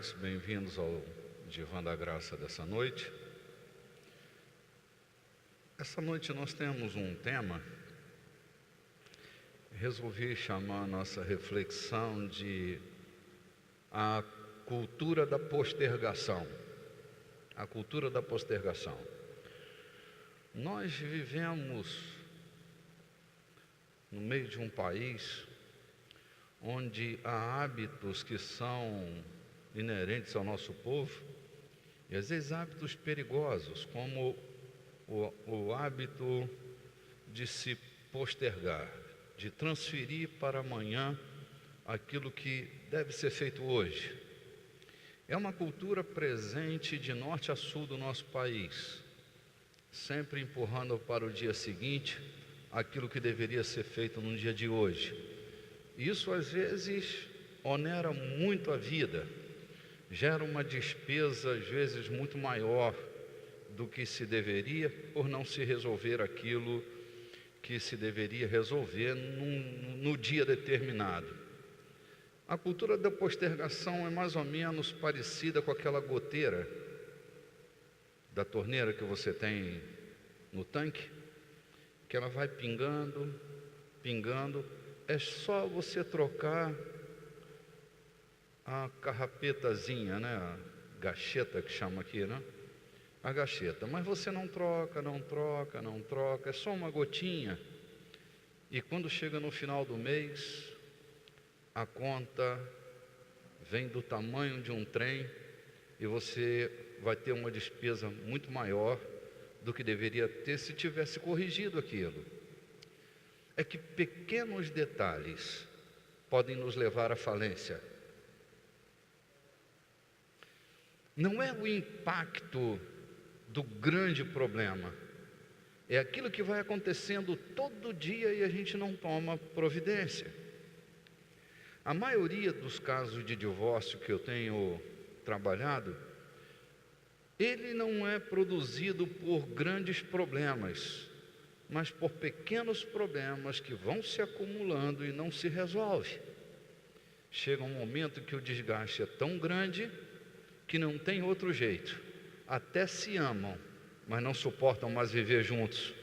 paz, bem-vindos ao Divã da Graça dessa noite. Essa noite nós temos um tema, resolvi chamar a nossa reflexão de a cultura da postergação. A cultura da postergação. Nós vivemos no meio de um país onde há hábitos que são inerentes ao nosso povo, e às vezes hábitos perigosos, como o hábito de se postergar, de transferir para amanhã aquilo que deve ser feito hoje. É uma cultura presente de norte a sul do nosso país, sempre empurrando para o dia seguinte aquilo que deveria ser feito no dia de hoje. Isso às vezes onera muito a vida, gera uma despesa às vezes muito maior do que se deveria, por não se resolver aquilo que se deveria resolver no dia determinado. A cultura da postergação é mais ou menos parecida com aquela goteira da torneira que você tem no tanque, que ela vai pingando, pingando. É só você trocar a carrapetazinha, né? A gacheta que chama aqui, né? A gacheta. Mas você não troca, é só uma gotinha. E quando chega no final do mês, a conta vem do tamanho de um trem e você vai ter uma despesa muito maior do que deveria ter se tivesse corrigido aquilo. É que pequenos detalhes podem nos levar à falência. Não é o impacto do grande problema, é aquilo que vai acontecendo todo dia e a gente não toma providência. A maioria dos casos de divórcio que eu tenho trabalhado, ele não é produzido por grandes problemas, mas por pequenos problemas que vão se acumulando e não se resolve. Chega um momento que o desgaste é tão grande que não tem outro jeito. Até se amam, mas não suportam mais viver juntos.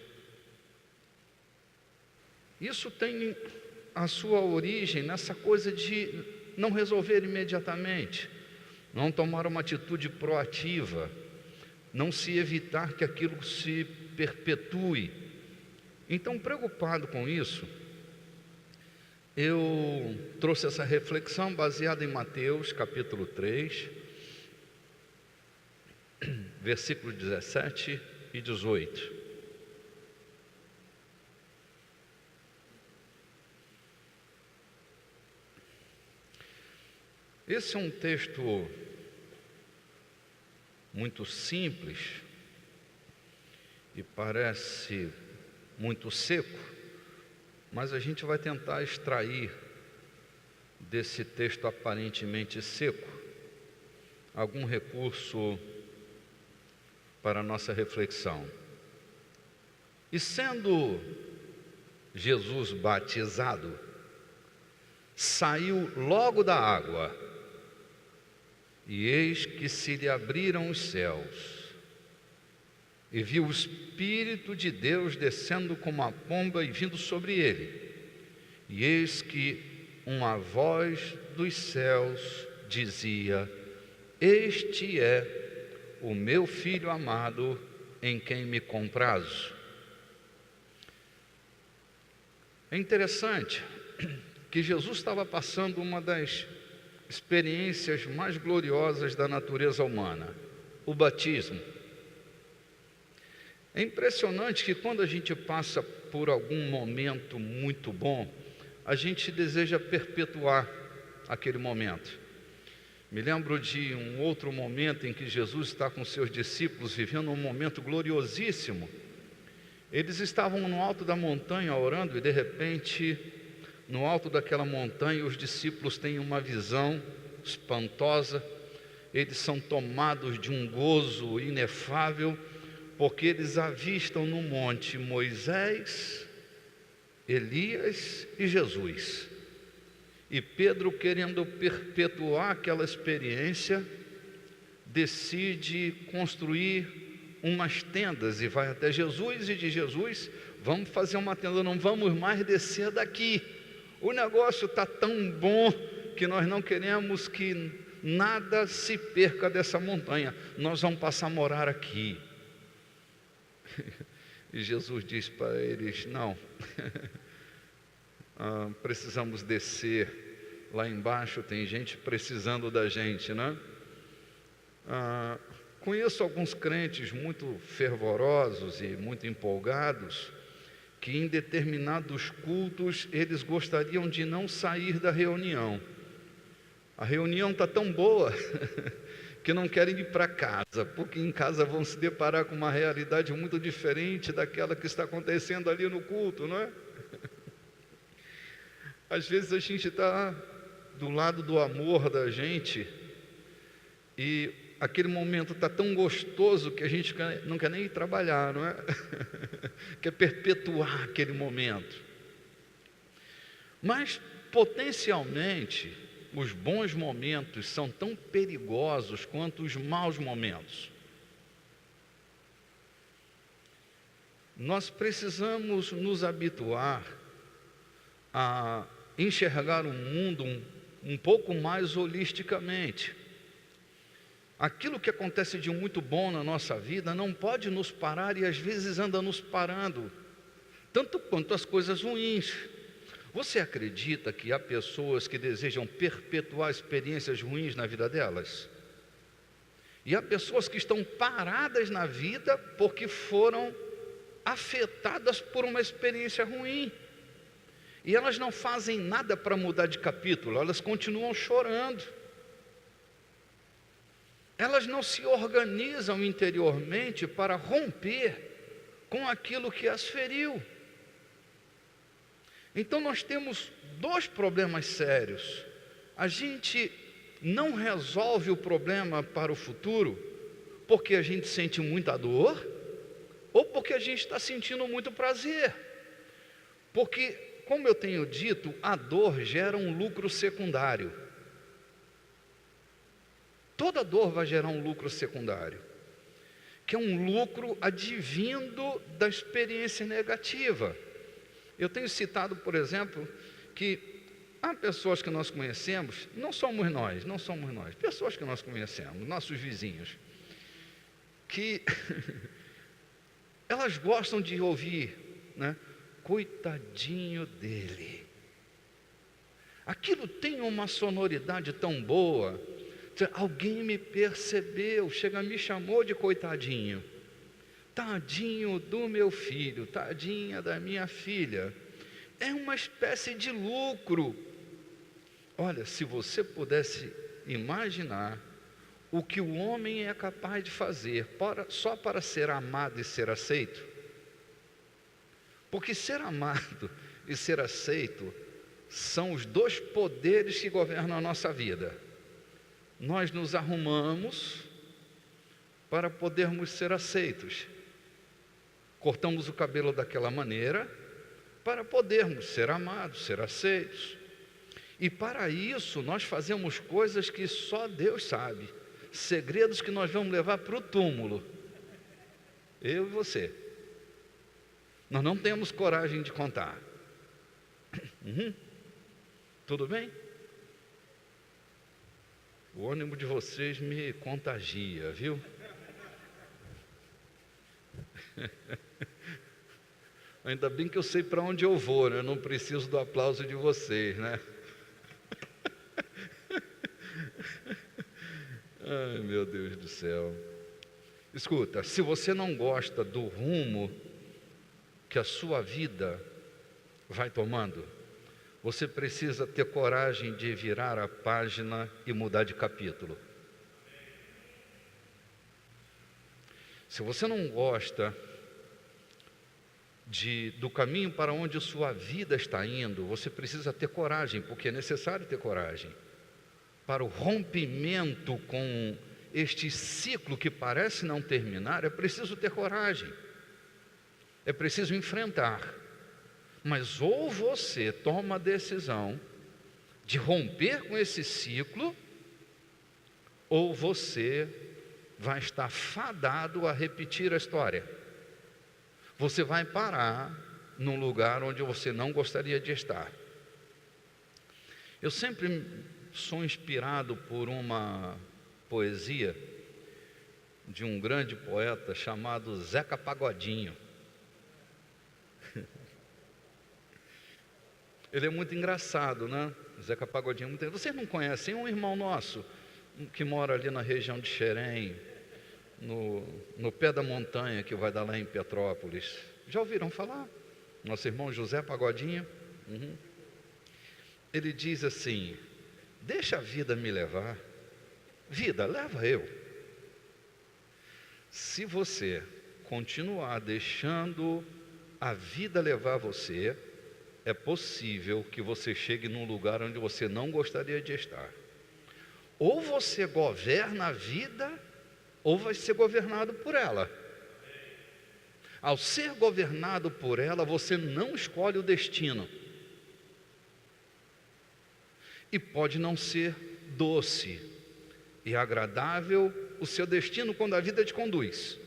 Isso tem a sua origem nessa coisa de não resolver imediatamente, não tomar uma atitude proativa, não se evitar que aquilo se perpetue. Então, preocupado com isso, eu trouxe essa reflexão baseada em Mateus, capítulo 3, versículos 17 e 18. Esse é um texto muito simples e parece muito seco, mas a gente vai tentar extrair desse texto aparentemente seco algum recurso para a nossa reflexão. E sendo Jesus batizado, saiu logo da água, e eis que se lhe abriram os céus, e viu o Espírito de Deus descendo como uma pomba e vindo sobre ele. E eis que uma voz dos céus dizia: Este é o meu Filho amado, em quem me comprazo. É interessante que Jesus estava passando uma das experiências mais gloriosas da natureza humana, o batismo. É impressionante que quando a gente passa por algum momento muito bom, a gente deseja perpetuar aquele momento. Me lembro de um outro momento em que Jesus está com seus discípulos vivendo um momento gloriosíssimo. Eles estavam no alto da montanha orando e de repente, no alto daquela montanha, os discípulos têm uma visão espantosa. Eles são tomados de um gozo inefável, porque eles avistam no monte Moisés, Elias e Jesus. E Pedro, querendo perpetuar aquela experiência, decide construir umas tendas e vai até Jesus e de Jesus: vamos fazer uma tenda, não vamos mais descer daqui. O negócio está tão bom que nós não queremos que nada se perca dessa montanha. Nós vamos passar a morar aqui. E Jesus diz para eles: não, precisamos descer. Lá embaixo tem gente precisando da gente, né? Conheço alguns crentes muito fervorosos e muito empolgados, que em determinados cultos eles gostariam de não sair da reunião. A reunião está tão boa que não querem ir para casa, porque em casa vão se deparar com uma realidade muito diferente daquela que está acontecendo ali no culto, não é? Às vezes a gente está do lado do amor da gente e aquele momento está tão gostoso que a gente não quer nem ir trabalhar, não é? Quer perpetuar aquele momento. Mas, potencialmente, os bons momentos são tão perigosos quanto os maus momentos. Nós precisamos nos habituar a enxergar o mundo um pouco mais holisticamente. Aquilo que acontece de muito bom na nossa vida não pode nos parar e às vezes anda nos parando, tanto quanto as coisas ruins. Você acredita que há pessoas que desejam perpetuar experiências ruins na vida delas? E há pessoas que estão paradas na vida porque foram afetadas por uma experiência ruim. E elas não fazem nada para mudar de capítulo, elas continuam chorando. Elas não se organizam interiormente para romper com aquilo que as feriu. Então nós temos dois problemas sérios. A gente não resolve o problema para o futuro porque a gente sente muita dor ou porque a gente está sentindo muito prazer. Porque, como eu tenho dito, a dor gera um lucro secundário. Toda dor vai gerar um lucro secundário, que é um lucro advindo da experiência negativa. Eu tenho citado, por exemplo, que há pessoas que nós conhecemos, não somos nós, pessoas que nós conhecemos, nossos vizinhos, que elas gostam de ouvir, né? Coitadinho dele. Aquilo tem uma sonoridade tão boa. Alguém me percebeu, me chamou de coitadinho. Tadinho do meu filho, tadinha da minha filha. É uma espécie de lucro. Olha, se você pudesse imaginar o que o homem é capaz de fazer só para ser amado e ser aceito. Porque ser amado e ser aceito são os dois poderes que governam a nossa vida. Nós nos arrumamos para podermos ser aceitos. Cortamos o cabelo daquela maneira para podermos ser amados, ser aceitos. E para isso nós fazemos coisas que só Deus sabe. Segredos que nós vamos levar para o túmulo. Eu e você. Nós não temos coragem de contar. Tudo bem? O ânimo de vocês me contagia, viu? Ainda bem que eu sei para onde eu vou, né? Eu não preciso do aplauso de vocês, né? Ai, meu Deus do céu. Escuta, se você não gosta do rumo que a sua vida vai tomando, você precisa ter coragem de virar a página e mudar de capítulo. Se você não gosta do caminho para onde a sua vida está indo, você precisa ter coragem, porque é necessário ter coragem. Para o rompimento com este ciclo que parece não terminar, é preciso ter coragem. É preciso enfrentar. Mas ou você toma a decisão de romper com esse ciclo, ou você vai estar fadado a repetir a história. Você vai parar num lugar onde você não gostaria de estar. Eu sempre sou inspirado por uma poesia de um grande poeta chamado Zeca Pagodinho. Ele é muito engraçado, né? Zeca Pagodinho é muito... Vocês não conhecem? É um irmão nosso que mora ali na região de Xerém, no pé da montanha que vai dar lá em Petrópolis. Já ouviram falar? Nosso irmão José Pagodinho. Ele diz assim: deixa a vida me levar, vida, leva eu. Se você continuar deixando a vida levar você, é possível que você chegue num lugar onde você não gostaria de estar. Ou você governa a vida, ou vai ser governado por ela. Ao ser governado por ela, você não escolhe o destino. E pode não ser doce e agradável o seu destino quando a vida te conduz.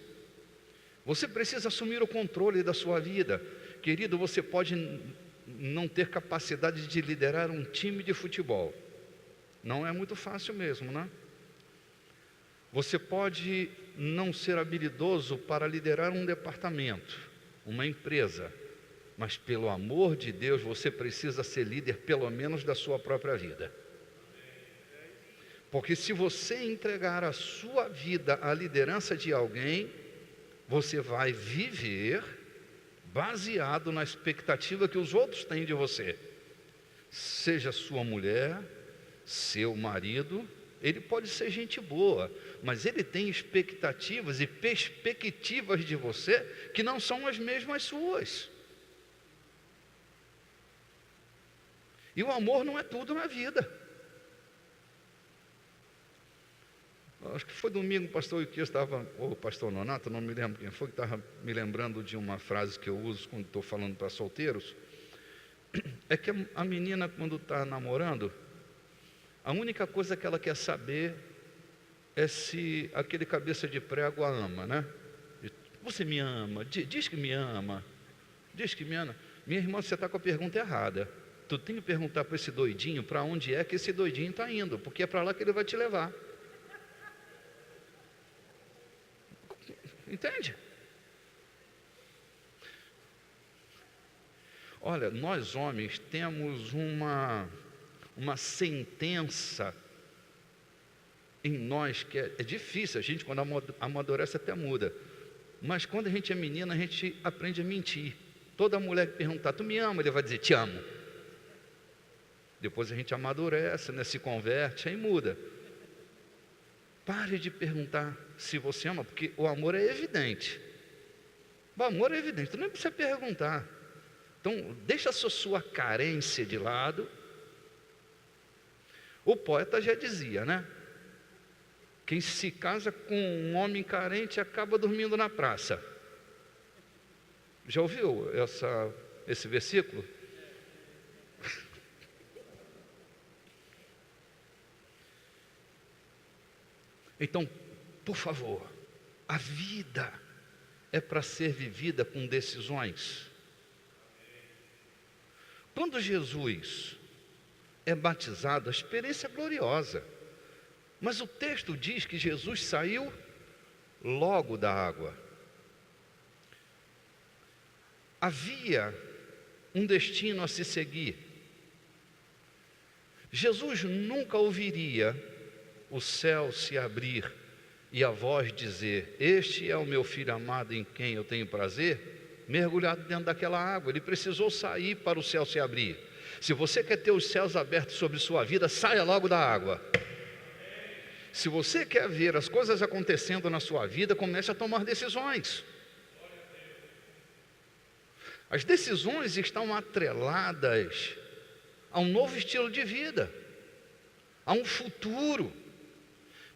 Você precisa assumir o controle da sua vida. Querido, você pode não ter capacidade de liderar um time de futebol. Não é muito fácil mesmo, né? Você pode não ser habilidoso para liderar um departamento, uma empresa, mas pelo amor de Deus, você precisa ser líder pelo menos da sua própria vida. Porque se você entregar a sua vida à liderança de alguém, você vai viver baseado na expectativa que os outros têm de você. Seja sua mulher, seu marido, ele pode ser gente boa, mas ele tem expectativas e perspectivas de você que não são as mesmas suas. E o amor não é tudo na vida. Acho que foi domingo, o pastor Iquias estava, ou o pastor Nonato, não me lembro quem foi, que estava me lembrando de uma frase que eu uso quando estou falando para solteiros. É que a menina, quando está namorando, a única coisa que ela quer saber é se aquele cabeça de prego a ama, né? Você me ama, diz que me ama, diz que me ama. Minha irmã, você está com a pergunta errada. Tu tem que perguntar para esse doidinho para onde é que esse doidinho está indo, porque é para lá que ele vai te levar. Entende? Olha, nós homens temos uma sentença em nós que é difícil. A gente, quando amadurece, até muda. Mas quando a gente é menina, a gente aprende a mentir. Toda mulher que perguntar, tu me ama? Ele vai dizer, te amo. Depois a gente amadurece, né? Se converte, aí muda. Pare de perguntar se você ama, porque o amor é evidente. O amor é evidente, tu nem precisa perguntar. Então, deixa a sua carência de lado. O poeta já dizia, né? Quem se casa com um homem carente acaba dormindo na praça. Já ouviu esse versículo? Então, por favor, a vida é para ser vivida com decisões. Quando Jesus é batizado, a experiência é gloriosa. Mas o texto diz que Jesus saiu logo da água. Havia um destino a se seguir. Jesus nunca ouviria o céu se abrir e a voz dizer, este é o meu filho amado em quem eu tenho prazer, mergulhado dentro daquela água. Ele precisou sair para o céu se abrir. Se você quer ter os céus abertos sobre sua vida, saia logo da água. Se você quer ver as coisas acontecendo na sua vida, comece a tomar decisões. As decisões estão atreladas a um novo estilo de vida, a um futuro.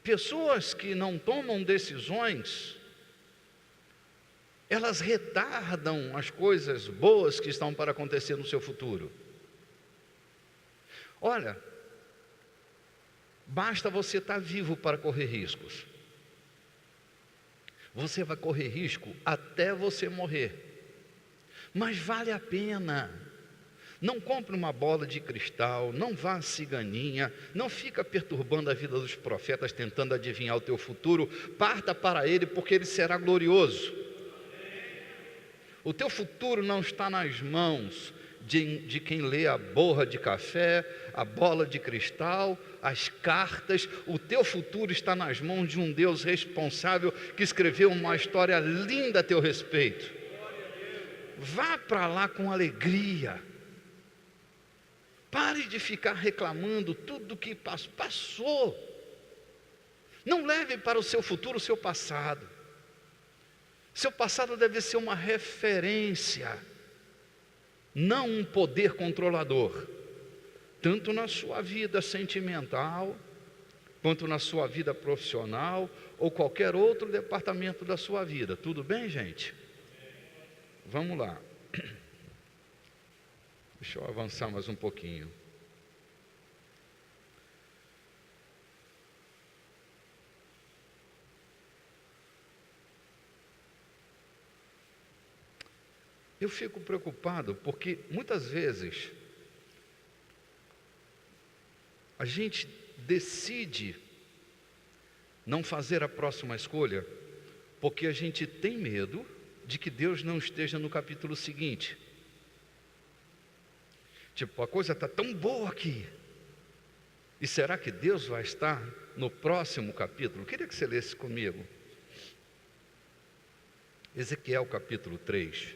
Pessoas que não tomam decisões, elas retardam as coisas boas que estão para acontecer no seu futuro. Olha, Basta você estar vivo para correr riscos. Você vai correr risco até você morrer. Mas vale a pena. Não compre uma bola de cristal, não vá à ciganinha, não fica perturbando a vida dos profetas, tentando adivinhar o teu futuro. Parta para ele, porque ele será glorioso. O teu futuro não está nas mãos de quem lê a borra de café, a bola de cristal, as cartas. O teu futuro está nas mãos de um Deus responsável que escreveu uma história linda a teu respeito. Vá para lá com alegria. Pare de ficar reclamando tudo que passou. Não leve para o seu futuro o seu passado. Seu passado deve ser uma referência, não um poder controlador, tanto na sua vida sentimental, quanto na sua vida profissional, ou qualquer outro departamento da sua vida. Tudo bem, gente? Vamos lá. Deixa eu avançar mais um pouquinho. Eu fico preocupado porque muitas vezes a gente decide não fazer a próxima escolha porque a gente tem medo de que Deus não esteja no capítulo seguinte. Tipo, a coisa está tão boa aqui. E será que Deus vai estar no próximo capítulo? Eu queria que você lesse comigo. Ezequiel capítulo 3.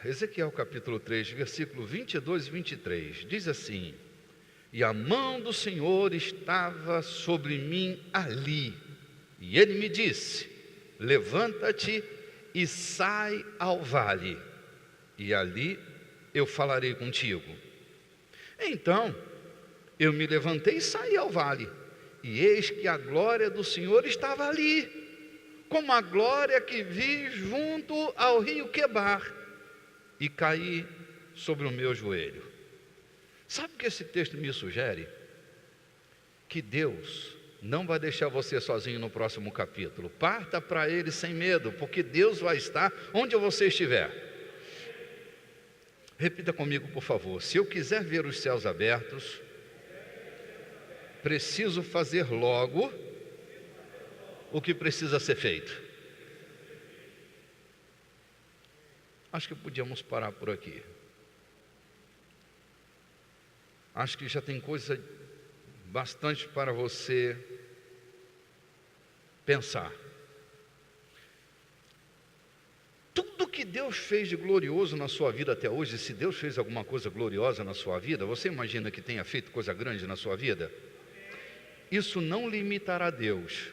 Ezequiel capítulo 3, versículo 22 e 23. Diz assim: E a mão do Senhor estava sobre mim ali. E ele me disse: Levanta-te e sai ao vale, e ali eu falarei contigo. Então eu me levantei e saí ao vale, e eis que a glória do Senhor estava ali, como a glória que vi junto ao rio Quebar, e caí sobre o meu joelho. Sabe o que esse texto me sugere? Que Deus não vai deixar você sozinho no próximo capítulo. Parta para Ele sem medo, porque Deus vai estar onde você estiver. Repita comigo, por favor. Se eu quiser ver os céus abertos, preciso fazer logo o que precisa ser feito. Acho que podíamos parar por aqui. Acho que já tem coisa bastante para você pensar. Tudo que Deus fez de glorioso na sua vida até hoje, se Deus fez alguma coisa gloriosa na sua vida, você imagina que tenha feito coisa grande na sua vida? Isso não limitará Deus.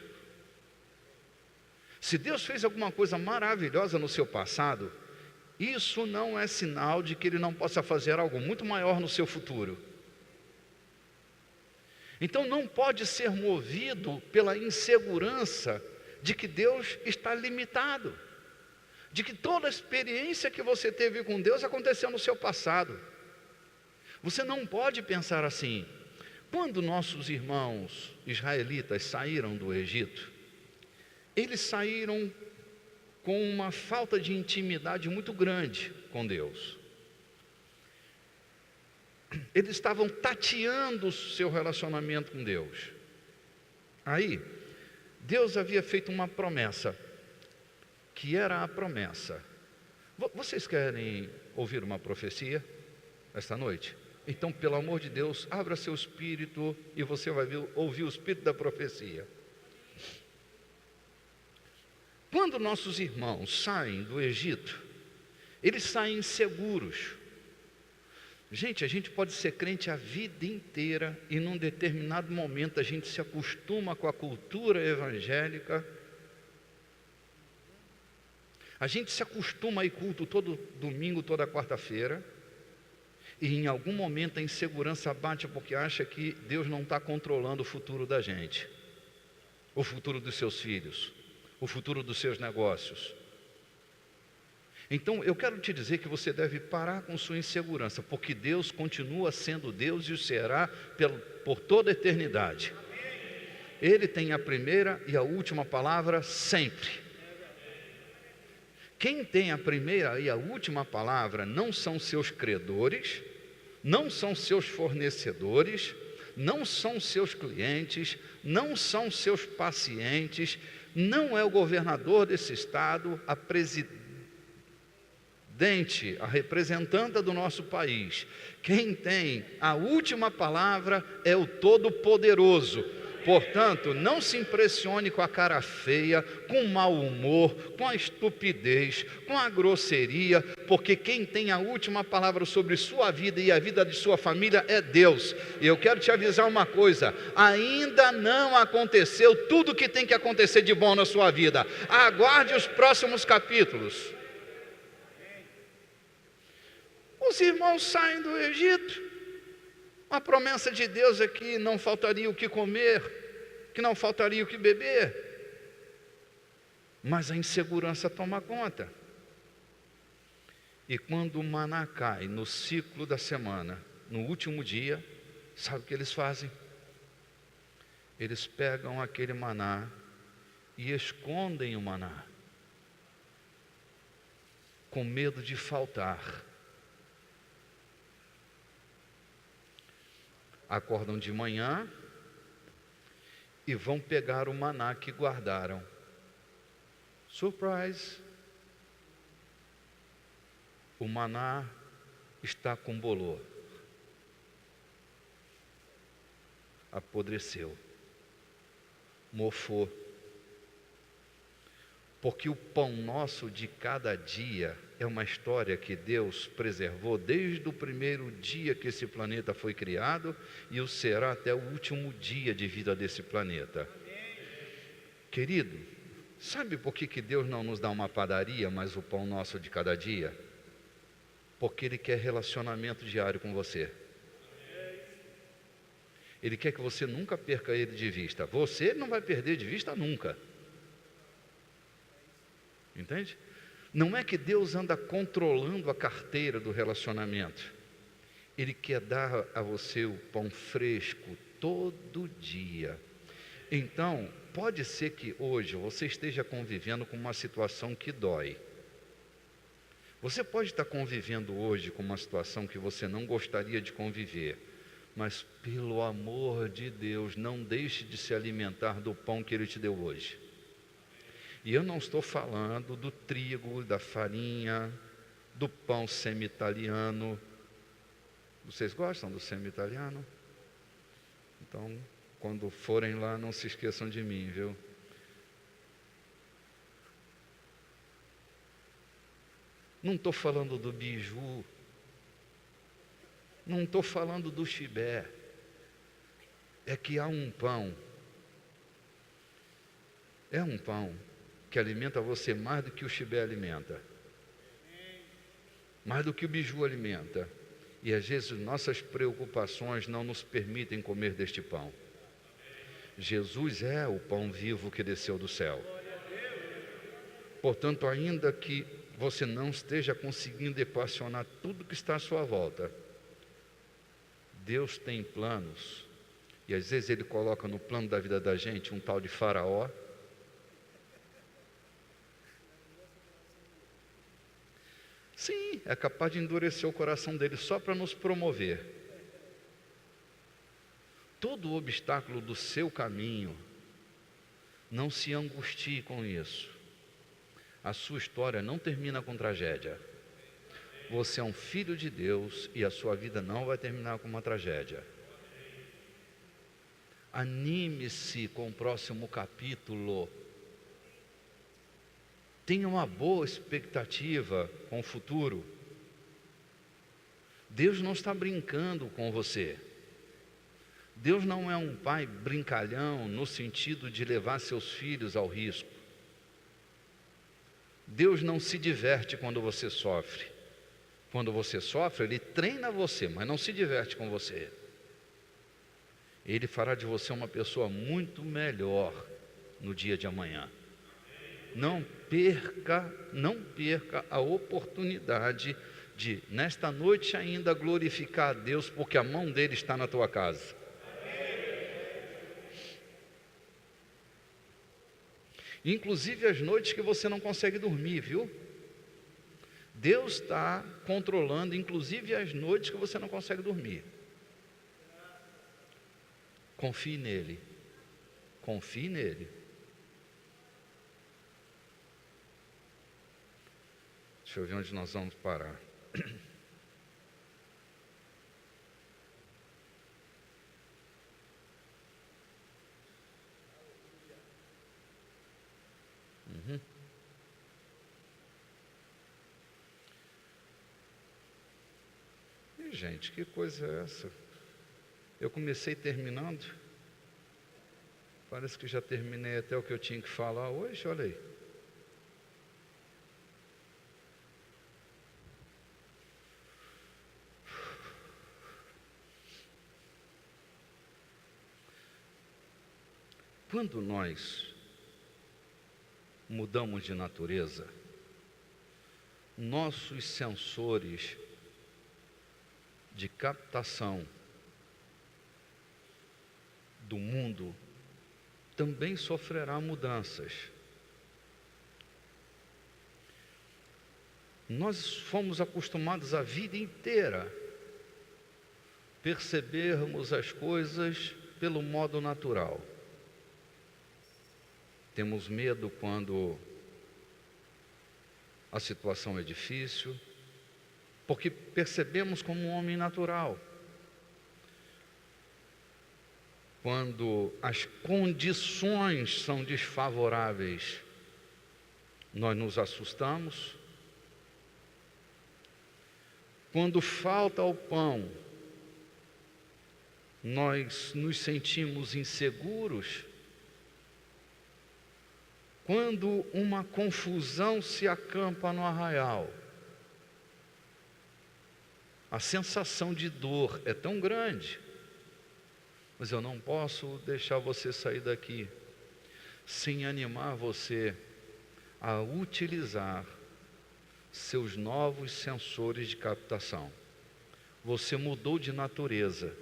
Se Deus fez alguma coisa maravilhosa no seu passado, isso não é sinal de que Ele não possa fazer algo muito maior no seu futuro. Então não pode ser movido pela insegurança de que Deus está limitado, de que toda a experiência que você teve com Deus aconteceu no seu passado. Você não pode pensar assim. Quando nossos irmãos israelitas saíram do Egito, eles saíram com uma falta de intimidade muito grande com Deus. Eles estavam tateando o seu relacionamento com Deus. Aí, Deus havia feito uma promessa, que era a promessa. Vocês querem ouvir uma profecia esta noite? Então, pelo amor de Deus, abra seu espírito e você vai ouvir o espírito da profecia. Quando nossos irmãos saem do Egito, eles saem seguros. Gente, a gente pode ser crente a vida inteira e num determinado momento a gente se acostuma com a cultura evangélica. A gente se acostuma a ir culto todo domingo, toda quarta-feira. E em algum momento a insegurança bate porque acha que Deus não está controlando o futuro da gente. O futuro dos seus filhos. O futuro dos seus negócios. Então eu quero te dizer que você deve parar com sua insegurança, porque Deus continua sendo Deus e o será por toda a eternidade. Ele tem a primeira e a última palavra sempre. Quem tem a primeira e a última palavra não são seus credores, não são seus fornecedores, não são seus clientes, não são seus pacientes, não é o governador desse estado, a presidente, a representante do nosso país. Quem tem a última palavra é o Todo-Poderoso. Portanto, não se impressione com a cara feia, com o mau humor, com a estupidez, com a grosseria, porque quem tem a última palavra sobre sua vida e a vida de sua família é Deus. E eu quero te avisar uma coisa: ainda não aconteceu tudo o que tem que acontecer de bom na sua vida. Aguarde os próximos capítulos. Os irmãos saem do Egito. A promessa de Deus é que não faltaria o que comer, que não faltaria o que beber. Mas a insegurança toma conta. E quando o maná cai no ciclo da semana, no último dia, sabe o que eles fazem? Eles pegam aquele maná e escondem o maná, com medo de faltar. Acordam de manhã e vão pegar o maná que guardaram. Surprise! O maná está com bolor. Apodreceu. Mofou. Porque o pão nosso de cada dia é uma história que Deus preservou desde o primeiro dia que esse planeta foi criado e o será até o último dia de vida desse planeta. Querido, sabe por que Deus não nos dá uma padaria, mas o pão nosso de cada dia? Porque Ele quer relacionamento diário com você. Ele quer que você nunca perca Ele de vista. Você não vai perder de vista nunca. Entende? Não é que Deus anda controlando a carteira do relacionamento. Ele quer dar a você o pão fresco todo dia. Então, pode ser que hoje você esteja convivendo com uma situação que dói. Você pode estar convivendo hoje com uma situação que você não gostaria de conviver. Mas, pelo amor de Deus, não deixe de se alimentar do pão que Ele te deu hoje. E eu não estou falando do trigo, da farinha, do pão semi-italiano. Vocês gostam do semi-italiano? Então, quando forem lá, não se esqueçam de mim, viu? Não estou falando do biju. Não estou falando do chibé. É que há um pão. É um pão que alimenta você mais do que o chibé alimenta, mais do que o biju alimenta. E às vezes nossas preocupações não nos permitem comer deste pão. Jesus é o pão vivo que desceu do céu. Portanto, ainda que você não esteja conseguindo equacionar tudo que está à sua volta, Deus tem planos. E às vezes Ele coloca no plano da vida da gente um tal de Faraó. Sim, é capaz de endurecer o coração dele só para nos promover. Todo obstáculo do seu caminho, não se angustie com isso. A sua história não termina com tragédia. Você é um filho de Deus e a sua vida não vai terminar com uma tragédia. Anime-se com o próximo capítulo. Tenha uma boa expectativa com o futuro. Deus não está brincando com você. Deus não é um pai brincalhão no sentido de levar seus filhos ao risco. Deus não se diverte quando você sofre. Quando você sofre, Ele treina você, mas não se diverte com você. Ele fará de você uma pessoa muito melhor no dia de amanhã. não perca a oportunidade de, nesta noite ainda, glorificar a Deus, porque a mão dele está na tua casa. Inclusive as noites que você não consegue dormir, viu? Deus está controlando, inclusive as noites que você não consegue dormir. Confie nele. Confie nele. Deixa eu ver onde nós vamos parar. E, gente, que coisa é essa? Eu comecei terminando. Parece que já terminei até o que eu tinha que falar hoje, olha aí. Quando nós mudamos de natureza, nossos sensores de captação do mundo também sofrerá mudanças. Nós fomos acostumados a vida inteira percebermos as coisas pelo modo natural. Temos medo quando a situação é difícil, porque percebemos como um homem natural. Quando as condições são desfavoráveis, nós nos assustamos. Quando falta o pão, nós nos sentimos inseguros. Quando uma confusão se acampa no arraial, a sensação de dor é tão grande, mas eu não posso deixar você sair daqui sem animar você a utilizar seus novos sensores de captação. Você mudou de natureza.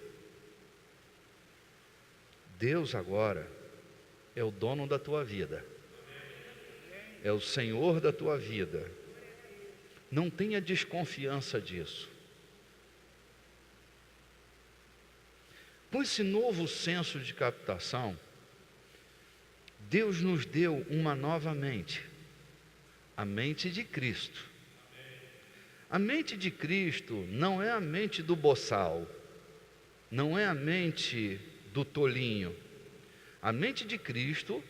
Deus agora é o dono da tua vida. É o Senhor da tua vida. Não tenha desconfiança disso. Com esse novo senso de captação, Deus nos deu uma nova mente, a mente de Cristo. A mente de Cristo não é a mente do boçal, não é a mente do tolinho. A mente de Cristo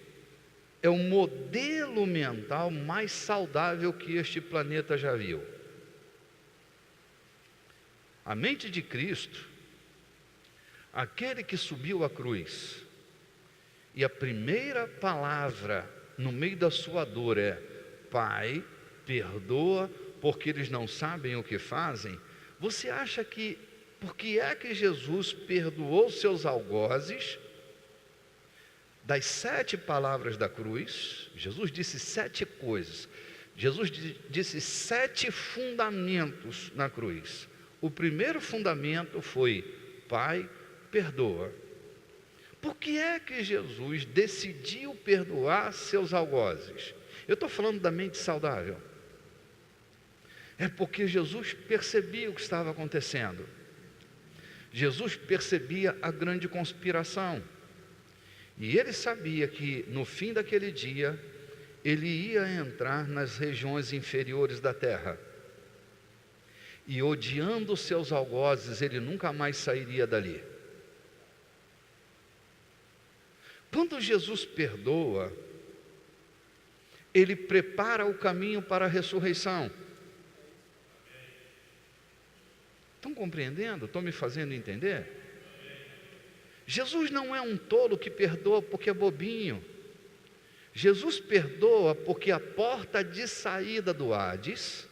é o modelo mental mais saudável que este planeta já viu. A mente de Cristo, aquele que subiu à cruz, e a primeira palavra no meio da sua dor é: Pai, perdoa, porque eles não sabem o que fazem. Você acha que, porque é que Jesus perdoou seus algozes? Das 7 palavras da cruz, Jesus disse 7 coisas. Jesus disse 7 fundamentos na cruz. O primeiro fundamento foi: Pai, perdoa. Por que é que Jesus decidiu perdoar seus algozes? Eu estou falando da mente saudável. É porque Jesus percebia o que estava acontecendo. Jesus percebia a grande conspiração. E ele sabia que no fim daquele dia, ele ia entrar nas regiões inferiores da terra. E odiando seus algozes, ele nunca mais sairia dali. Quando Jesus perdoa, ele prepara o caminho para a ressurreição. Estão compreendendo? Estão me fazendo entender? Jesus não é um tolo que perdoa porque é bobinho. Jesus perdoa porque a porta de saída do Hades,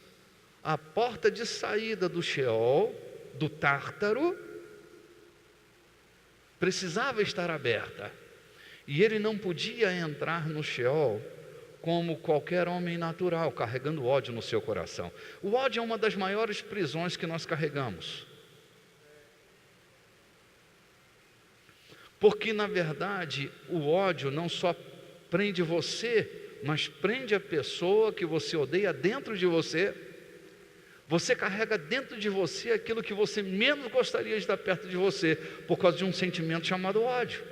a porta de saída do Sheol, do Tártaro, precisava estar aberta. E ele não podia entrar no Sheol, como qualquer homem natural, carregando ódio no seu coração. O ódio é uma das maiores prisões que nós carregamos. Porque, na verdade, o ódio não só prende você, mas prende a pessoa que você odeia dentro de você. Você carrega dentro de você aquilo que você menos gostaria de estar perto de você, por causa de um sentimento chamado ódio.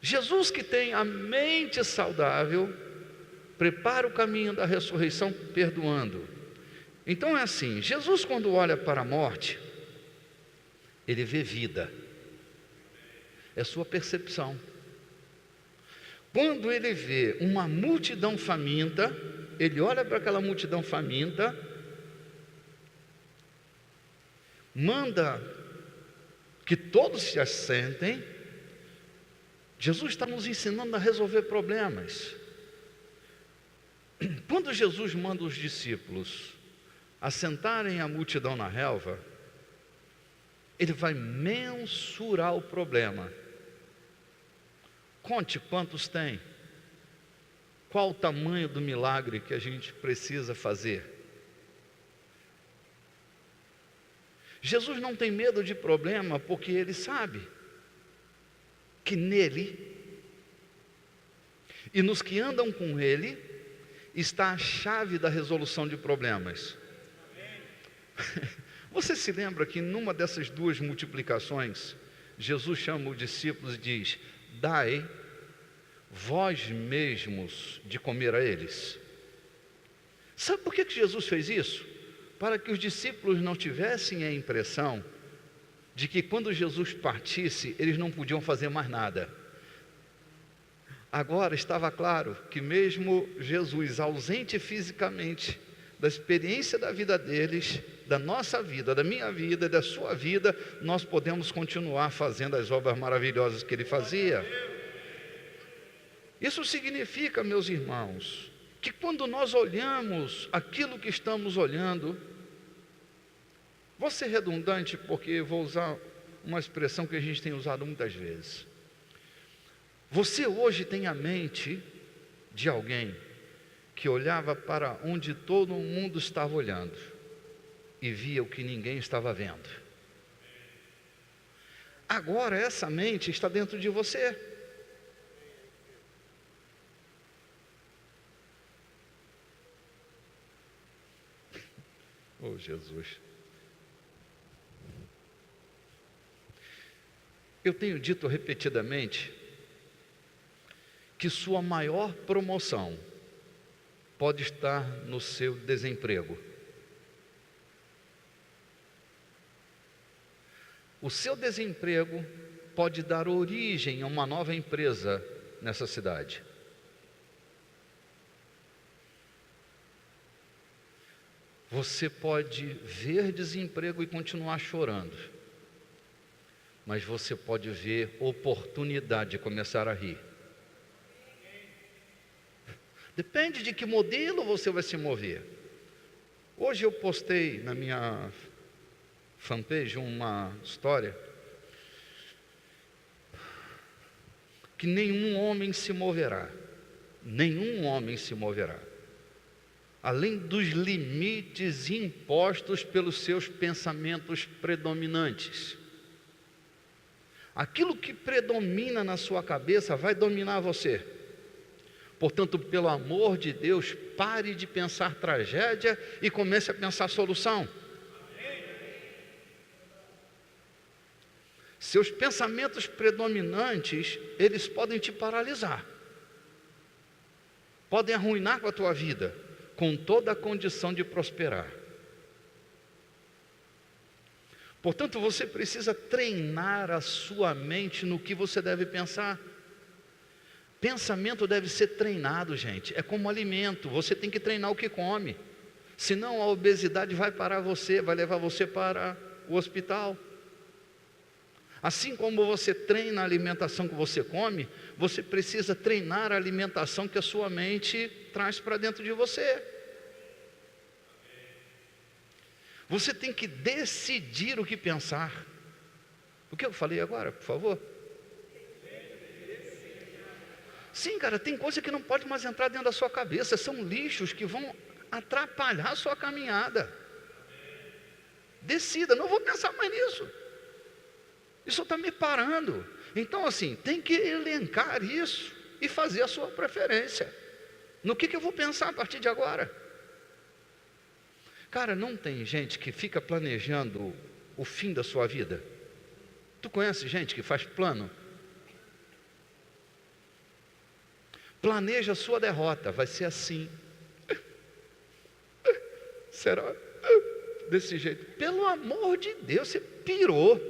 Jesus, que tem a mente saudável, prepara o caminho da ressurreição perdoando. Então é assim, Jesus, quando olha para a morte, ele vê vida. É sua percepção. Quando ele vê uma multidão faminta, ele olha para aquela multidão faminta, manda que todos se assentem. Jesus está nos ensinando a resolver problemas. Quando Jesus manda os discípulos assentarem a multidão na relva, ele vai mensurar o problema. Conte quantos tem. Qual o tamanho do milagre que a gente precisa fazer? Jesus não tem medo de problema, porque ele sabe que nele e nos que andam com ele está a chave da resolução de problemas. Você se lembra que numa dessas duas multiplicações, Jesus chama os discípulos e diz: dai vós mesmos de comer a eles. Sabe por que Jesus fez isso? Para que os discípulos não tivessem a impressão de que quando Jesus partisse, eles não podiam fazer mais nada. Agora estava claro que mesmo Jesus, ausente fisicamente da experiência da vida deles, da nossa vida, da minha vida, da sua vida, nós podemos continuar fazendo as obras maravilhosas que ele fazia. Isso significa, meus irmãos, que quando nós olhamos aquilo que estamos olhando, vou ser redundante porque vou usar uma expressão que a gente tem usado muitas vezes. Você hoje tem a mente de alguém que olhava para onde todo mundo estava olhando e via o que ninguém estava vendo. Agora essa mente está dentro de você. Oh, Jesus. Eu tenho dito repetidamente que sua maior promoção pode estar no seu desemprego. O seu desemprego pode dar origem a uma nova empresa nessa cidade. Você pode ver desemprego e continuar chorando, mas você pode ver oportunidade de começar a rir. Depende de que modelo você vai se mover. Hoje eu postei na minha fanpage uma história que nenhum homem se moverá, além dos limites impostos pelos seus pensamentos predominantes. Aquilo que predomina na sua cabeça vai dominar você. Portanto, pelo amor de Deus, pare de pensar tragédia e comece a pensar solução. Seus pensamentos predominantes, eles podem te paralisar, podem arruinar com a tua vida, com toda a condição de prosperar. Portanto, você precisa treinar a sua mente no que você deve pensar. Pensamento deve ser treinado, gente. É como alimento, você tem que treinar o que come. Senão a obesidade vai parar você, vai levar você para o hospital. Assim como você treina a alimentação que você come, você precisa treinar a alimentação que a sua mente traz para dentro de você. Você tem que decidir o que pensar. O que eu falei agora, por favor? Sim, cara, tem coisa que não pode mais entrar dentro da sua cabeça. São lixos que vão atrapalhar a sua caminhada. Decida, não vou pensar mais nisso. Isso está me parando. Então, assim, tem que elencar isso e fazer a sua preferência. No que eu vou pensar a partir de agora? Cara, não tem gente que fica planejando o fim da sua vida? Tu conhece gente que faz plano? Planeja a sua derrota, vai ser assim. Será? Desse jeito. Pelo amor de Deus, você pirou.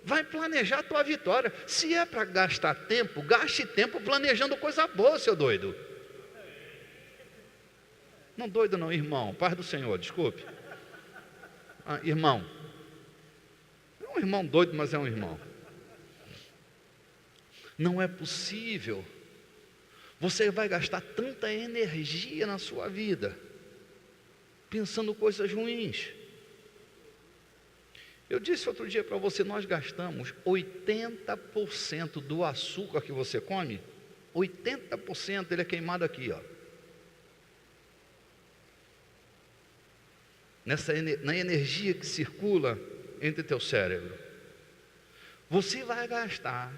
Vai planejar a tua vitória. Se é para gastar tempo, gaste tempo planejando coisa boa, seu doido. Não doido não, irmão, paz do Senhor, desculpe. Irmão. É um irmão doido, mas é um irmão. Não é possível. Você vai gastar tanta energia na sua vida, pensando coisas ruins. Eu disse outro dia para você, nós gastamos 80% do açúcar que você come, 80% ele é queimado aqui, ó. Na energia que circula entre teu cérebro. Você vai gastar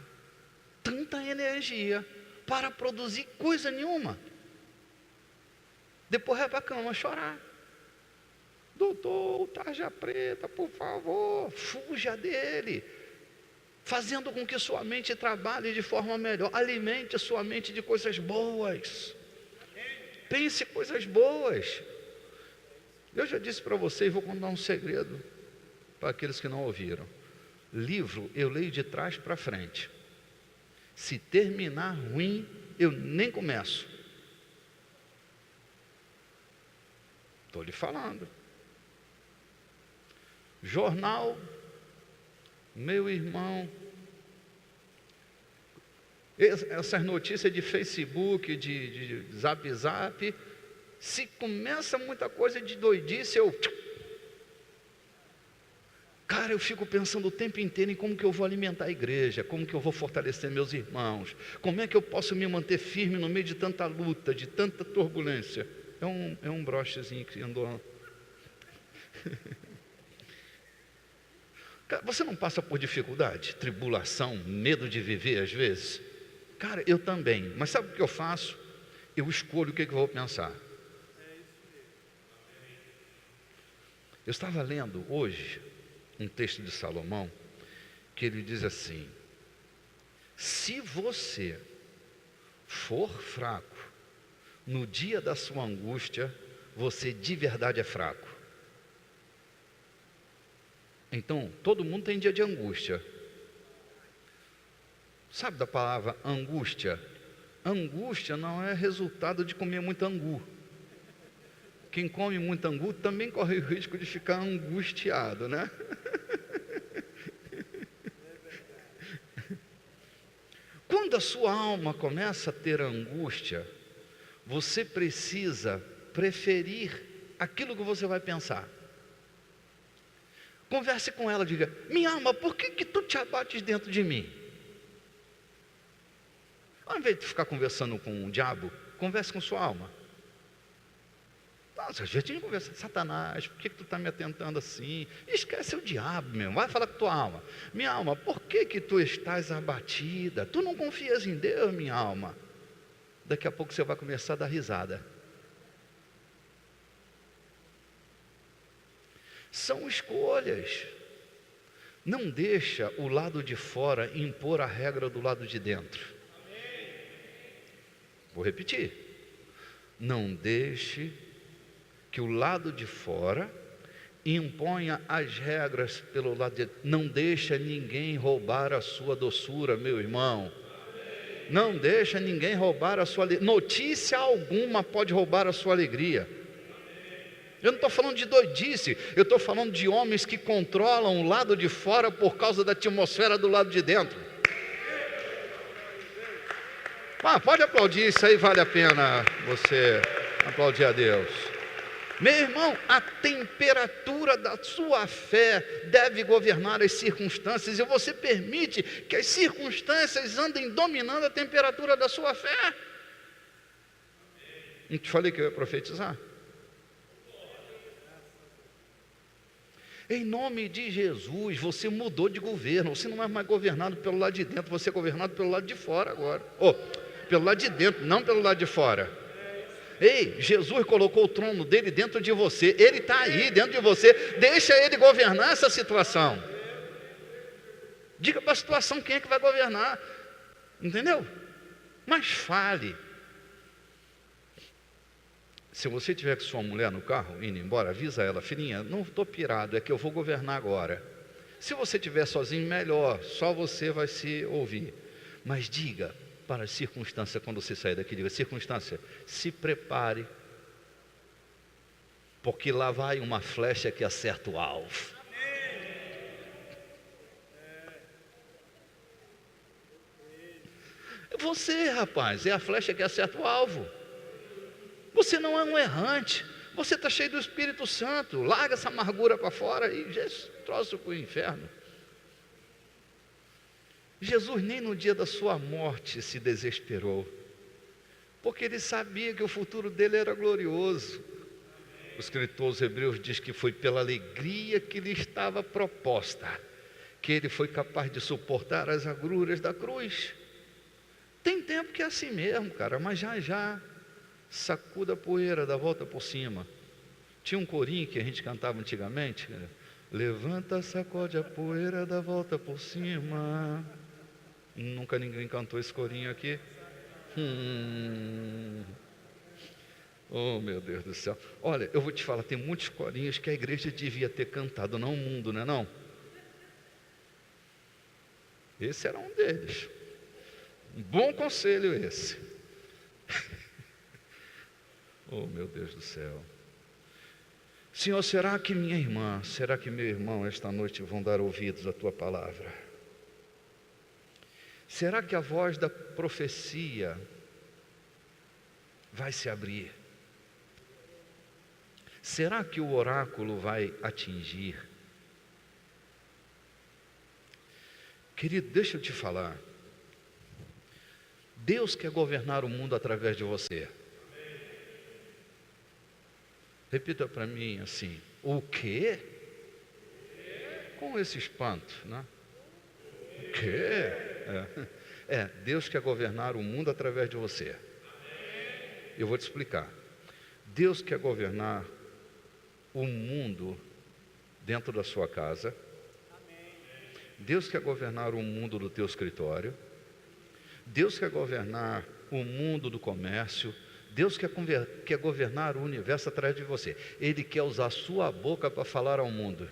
tanta energia para produzir coisa nenhuma. Depois vai para a cama chorar. Doutor, tarja preta, por favor, fuja dele. Fazendo com que sua mente trabalhe de forma melhor. Alimente a sua mente de coisas boas. Pense coisas boas. Eu já disse para vocês, vou contar um segredo para aqueles que não ouviram. Livro eu leio de trás para frente. Se terminar ruim, eu nem começo. Estou lhe falando. Jornal, meu irmão, essas notícias de Facebook, de Zap, se começa muita coisa de doidice, Cara, eu fico pensando o tempo inteiro em como que eu vou alimentar a igreja, como que eu vou fortalecer meus irmãos, como é que eu posso me manter firme no meio de tanta luta, de tanta turbulência. É um brochezinho que andou. Você não passa por dificuldade, tribulação, medo de viver às vezes? Cara, eu também. Mas sabe o que eu faço? Eu escolho o que eu vou pensar. Eu estava lendo hoje um texto de Salomão, que ele diz assim: se você for fraco no dia da sua angústia, você de verdade é fraco. Então, todo mundo tem dia de angústia. Sabe da palavra angústia? Angústia não é resultado de comer muito angu. Quem come muito angu também corre o risco de ficar angustiado, né? Quando a sua alma começa a ter angústia, você precisa preferir aquilo que você vai pensar. Converse com ela, diga: minha alma, por que tu te abates dentro de mim? Ao invés de ficar conversando com o diabo, converse com sua alma. Nossa, já tinha conversado: Satanás, por que tu está me atentando assim? Esquece o diabo mesmo, vai falar com tua alma. Minha alma, por que tu estás abatida? Tu não confias em Deus, minha alma? Daqui a pouco você vai começar a dar risada. São escolhas. Não deixa o lado de fora impor a regra do lado de dentro. Vou repetir. Não deixe que o lado de fora imponha as regras pelo lado de dentro. Não deixa ninguém roubar a sua doçura, meu irmão. Não deixa ninguém roubar a sua alegria. Notícia alguma pode roubar a sua alegria. Eu não estou falando de doidice, eu estou falando de homens que controlam o lado de fora por causa da atmosfera do lado de dentro. Pode aplaudir, isso aí vale a pena você aplaudir a Deus. Meu irmão, a temperatura da sua fé deve governar as circunstâncias, e você permite que as circunstâncias andem dominando a temperatura da sua fé. Não te falei que eu ia profetizar? Em nome de Jesus, você mudou de governo, você não é mais governado pelo lado de dentro, você é governado pelo lado de fora agora. Pelo lado de dentro, não pelo lado de fora. Ei, Jesus colocou o trono dele dentro de você, ele está aí dentro de você, deixa ele governar essa situação. Diga para a situação quem é que vai governar, entendeu? Mas fale. Se você tiver com sua mulher no carro, indo embora, avisa ela: filhinha, não estou pirado, é que eu vou governar agora. Se você estiver sozinho, melhor, só você vai se ouvir. Mas diga para a circunstância, quando você sair daqui, diga: circunstância, se prepare, porque lá vai uma flecha que acerta o alvo. Você, rapaz, é a flecha que acerta o alvo. Você não é um errante, você está cheio do Espírito Santo. Larga essa amargura para fora e já trouxe para o inferno. Jesus nem no dia da sua morte se desesperou, porque ele sabia que o futuro dele era glorioso. O escritor aos Hebreus diz que foi pela alegria que lhe estava proposta que ele foi capaz de suportar as agruras da cruz. Tem tempo que é assim mesmo, cara, mas já sacuda a poeira, dá a volta por cima. Tinha um corinho que a gente cantava antigamente: levanta, sacode a poeira, dá a volta por cima. Nunca ninguém cantou esse corinho aqui. Oh, meu Deus do céu. Olha, eu vou te falar, tem muitos corinhos que a igreja devia ter cantado, não o mundo, não é não? Esse era um deles. Um bom conselho esse. Oh, meu Deus do céu. Senhor, será que minha irmã, será que meu irmão esta noite vão dar ouvidos à tua palavra? Será que a voz da profecia vai se abrir? Será que o oráculo vai atingir? Querido, deixa eu te falar. Deus quer governar o mundo através de você. Repita para mim assim: o quê? Com esse espanto, né? O quê? Deus quer governar o mundo através de você. Eu vou te explicar. Deus quer governar o mundo dentro da sua casa. Deus quer governar o mundo do teu escritório. Deus quer governar o mundo do comércio. Deus quer governar o universo através de você. Ele quer usar a sua boca para falar ao mundo.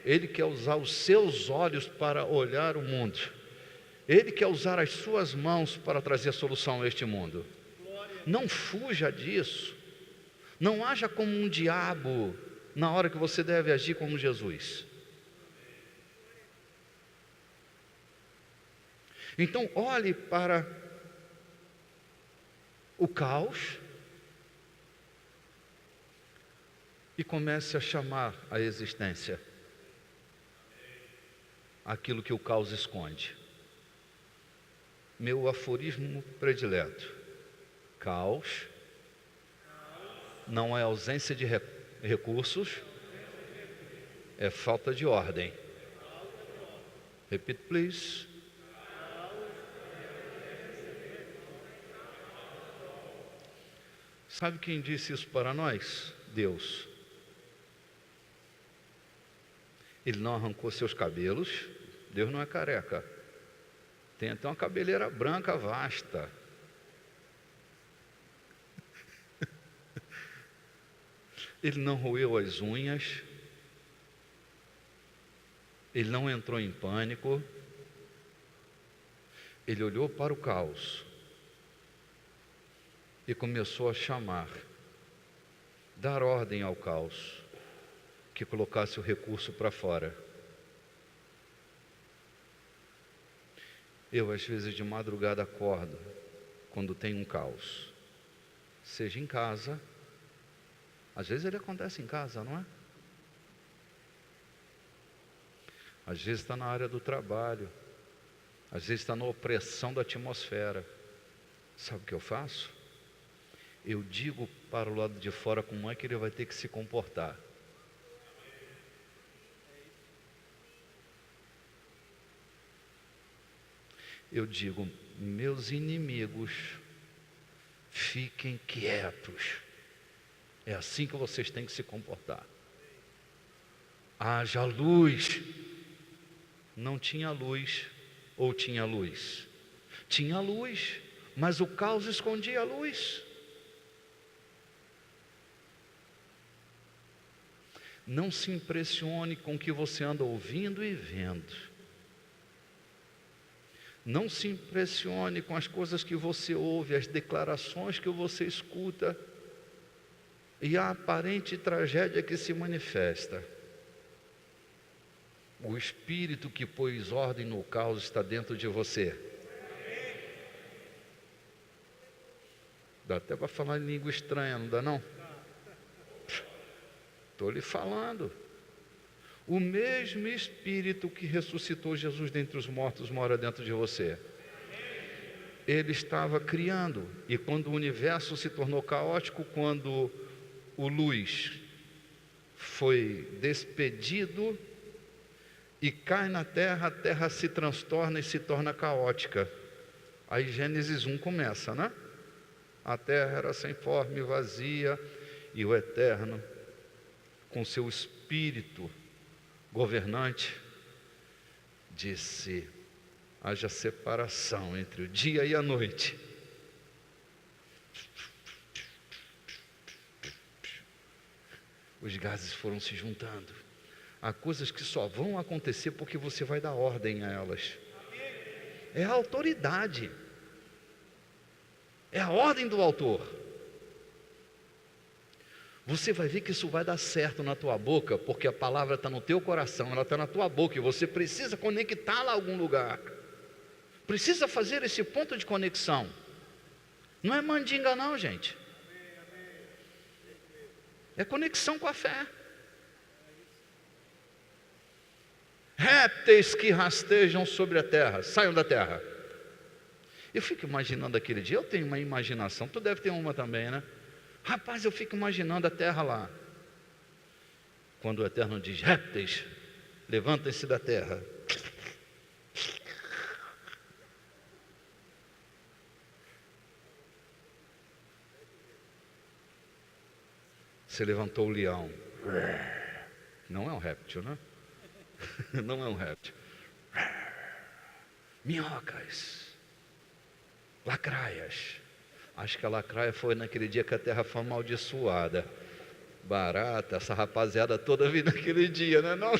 Ele quer usar os seus olhos para olhar o mundo. Ele quer usar as suas mãos para trazer solução a este mundo. Não fuja disso. Não haja como um diabo na hora que você deve agir como Jesus. Então olhe para o caos e comece a chamar à existência aquilo que o caos esconde. Meu aforismo predileto: caos não é ausência de recursos, é falta de ordem. Repeat, please. Sabe quem disse isso para nós? Deus. Ele não arrancou seus cabelos. Deus não é careca. Tem até uma cabeleira branca vasta. Ele não roeu as unhas. Ele não entrou em pânico. Ele olhou para o caos e começou a chamar, dar ordem ao caos, que colocasse o recurso para fora. Eu, às vezes, de madrugada acordo, quando tem um caos, seja em casa, Às vezes ele acontece em casa, não é? Às vezes está na área do trabalho. Às vezes está na opressão da atmosfera. Sabe o que eu faço? Eu digo para o lado de fora como é que ele vai ter que se comportar. Eu digo, meus inimigos, fiquem quietos. É assim que vocês têm que se comportar. Haja luz. Não tinha luz, ou tinha luz? Tinha luz, mas o caos escondia a luz. Não se impressione com o que você anda ouvindo e vendo. Não se impressione com as coisas que você ouve, as declarações que você escuta e a aparente tragédia que se manifesta. O Espírito que pôs ordem no caos está dentro de você. Dá até para falar em língua estranha, não dá não? Estou lhe falando. O mesmo Espírito que ressuscitou Jesus dentre os mortos mora dentro de você. Ele estava criando, e quando o universo se tornou caótico, quando o luz foi despedido e cai na terra, a terra se transtorna e se torna caótica. Aí Gênesis 1 começa, né? A terra era sem forma e vazia, e o Eterno, com seu Espírito governante, disse: haja separação entre o dia e a noite. Os gases foram se juntando. Há coisas que só vão acontecer porque você vai dar ordem a elas. É a autoridade. É a ordem do autor. Você vai ver que isso vai dar certo na tua boca, porque a palavra está no teu coração, ela está na tua boca, e você precisa conectá-la a algum lugar. Precisa fazer esse ponto de conexão. Não é mandinga não, gente. É conexão com a fé. Répteis que rastejam sobre a terra, saiam da terra. Eu fico imaginando aquele dia, eu tenho uma imaginação, tu deve ter uma também, né? Rapaz, eu fico imaginando a terra lá. Quando o Eterno diz, répteis, levantem-se da terra. Se levantou o leão. Não é um réptil, né? Não é um réptil. Minhocas. Lacraias. Acho que a lacraia foi naquele dia que a terra foi amaldiçoada. Barata, essa rapaziada toda vindo naquele dia, né? Não.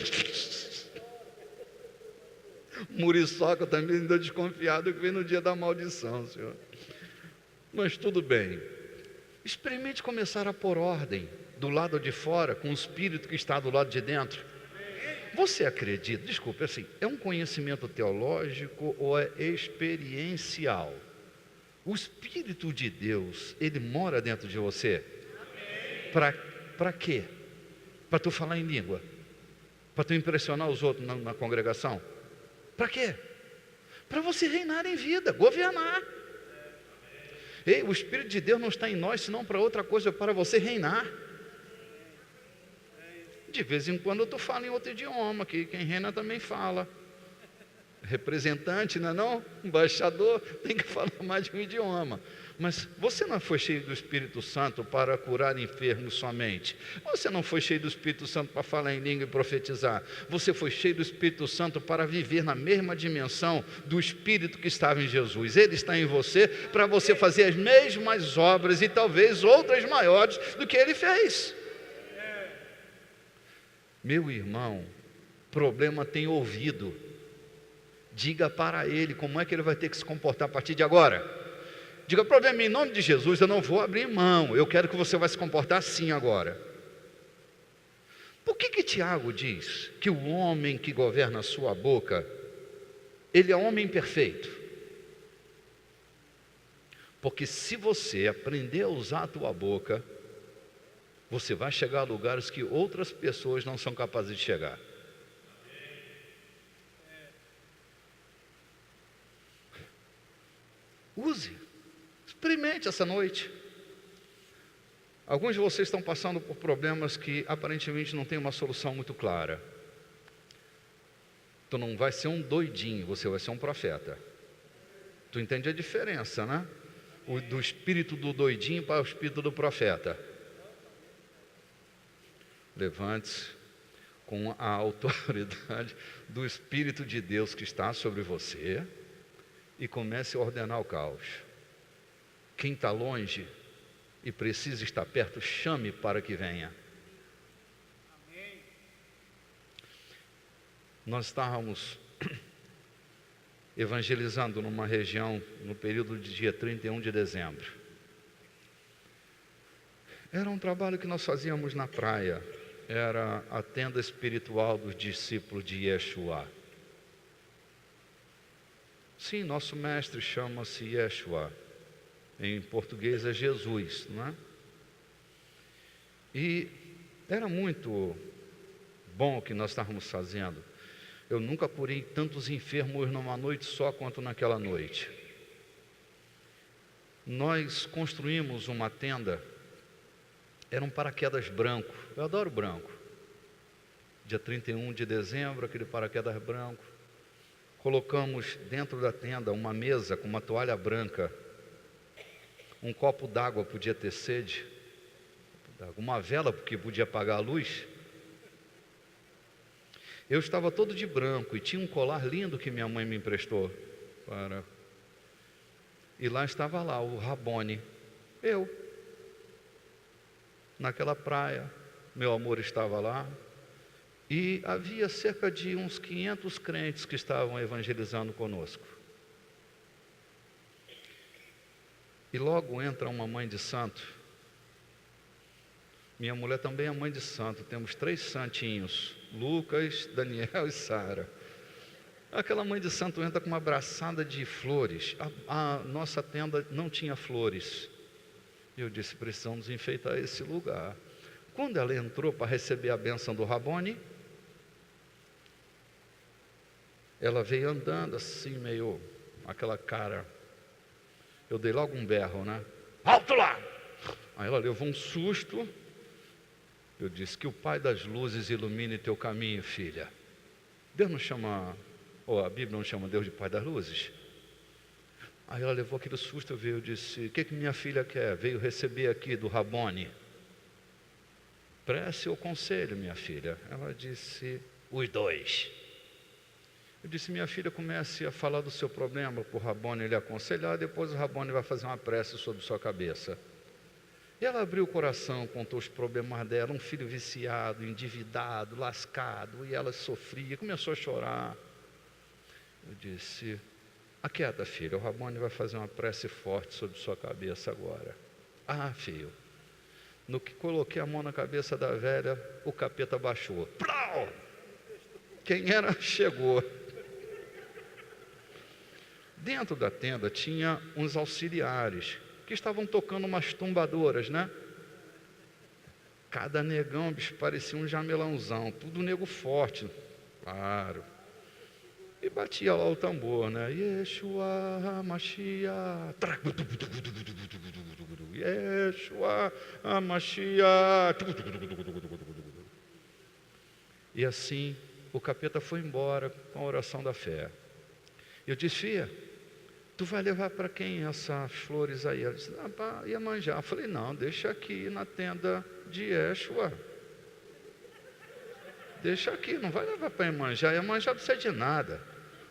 Muriçoca também deu desconfiado que veio no dia da maldição, Senhor. Mas tudo bem. Experimente começar a pôr ordem do lado de fora com o espírito que está do lado de dentro. Você acredita, desculpe, assim, é um conhecimento teológico ou é experiencial? O Espírito de Deus, ele mora dentro de você. Para quê? Para tu falar em língua? Para tu impressionar os outros na congregação? Para quê? Para você reinar em vida, governar. Ei, o Espírito de Deus não está em nós, senão para outra coisa, para você reinar. De vez em quando tu fala em outro idioma, que quem reina também fala. Representante, não é não? Embaixador, tem que falar mais de um idioma. Mas você não foi cheio do Espírito Santo para curar enfermos somente. Você não foi cheio do Espírito Santo para falar em língua e profetizar. Você foi cheio do Espírito Santo para viver na mesma dimensão do Espírito que estava em Jesus. Ele está em você para você fazer as mesmas obras e talvez outras maiores do que ele fez. Meu irmão, problema tem ouvido. Diga para ele como é que ele vai ter que se comportar a partir de agora. Diga, problema, em nome de Jesus, eu não vou abrir mão. Eu quero que você vai se comportar assim agora. Por que Tiago diz que o homem que governa a sua boca, ele é homem perfeito? Porque se você aprender a usar a tua boca, Você vai chegar a lugares que outras pessoas não são capazes de chegar. Use, experimente essa noite. Alguns de vocês estão passando por problemas que aparentemente não tem uma solução muito clara. Tu não vai ser um doidinho, você vai ser um profeta. Tu entende a diferença, né? Do espírito do doidinho para o espírito do profeta. Levante-se com a autoridade do Espírito de Deus que está sobre você e comece a ordenar o caos. Quem está longe e precisa estar perto, chame para que venha. Amém. Nós estávamos evangelizando numa região no período de dia 31 de dezembro. Era um trabalho que nós fazíamos na praia. Era a tenda espiritual dos discípulos de Yeshua. Sim, nosso mestre chama-se Yeshua. Em português é Jesus, não é? E era muito bom o que nós estávamos fazendo. Eu nunca curei tantos enfermos numa noite só quanto naquela noite. Nós construímos uma tenda. Era um paraquedas branco. Eu adoro branco. Dia 31 de dezembro, aquele paraquedas branco. Colocamos dentro da tenda uma mesa com uma toalha branca. Um copo d'água, podia ter sede. Uma vela, porque podia apagar a luz. Eu estava todo de branco e tinha um colar lindo que minha mãe me emprestou. E lá estava lá o Rabone. Eu. Naquela praia, meu amor estava lá, e havia cerca de uns 500 crentes que estavam evangelizando conosco. E logo entra uma mãe de santo. Minha mulher também é mãe de santo, temos 3 santinhos, Lucas, Daniel e Sara. Aquela mãe de santo entra com uma abraçada de flores. A nossa tenda não tinha flores. Eu disse, precisamos enfeitar esse lugar. Quando ela entrou para receber a bênção do Rabone, ela veio andando assim, meio, aquela cara. Eu dei logo um berro, né? Alto lá! Aí ela levou um susto. Eu disse, que o Pai das luzes ilumine teu caminho, filha. Deus não chama, ou a Bíblia não chama Deus de Pai das luzes? Aí ela levou aquele susto, eu disse, o que minha filha quer? Veio receber aqui do Rabone. Prece ou conselho, minha filha? Ela disse, os 2. Eu disse, minha filha, comece a falar do seu problema para o Rabone, ele aconselhar, depois o Rabone vai fazer uma prece sobre sua cabeça. E ela abriu o coração, contou os problemas dela, um filho viciado, endividado, lascado, e ela sofria, começou a chorar. Eu disse, aquieta, filha, o Rabone vai fazer uma prece forte sobre sua cabeça agora. Ah, filho, no que coloquei a mão na cabeça da velha, o capeta baixou. Plau! Quem era, chegou. Dentro da tenda tinha uns auxiliares, que estavam tocando umas tumbadoras, né? Cada negão, bicho, parecia um jamelãozão, tudo nego forte, claro. E batia lá o tambor, né? Yeshua HaMashiach. Yeshua HaMashiach. E assim, o capeta foi embora com a oração da fé. Eu disse, filha, tu vai levar para quem essas flores aí? Ela disse, para Iemanjá. Eu falei, não, deixa aqui na tenda de Yeshua. Deixa aqui, não vai levar para Iemanjá. Iemanjá não precisa de nada.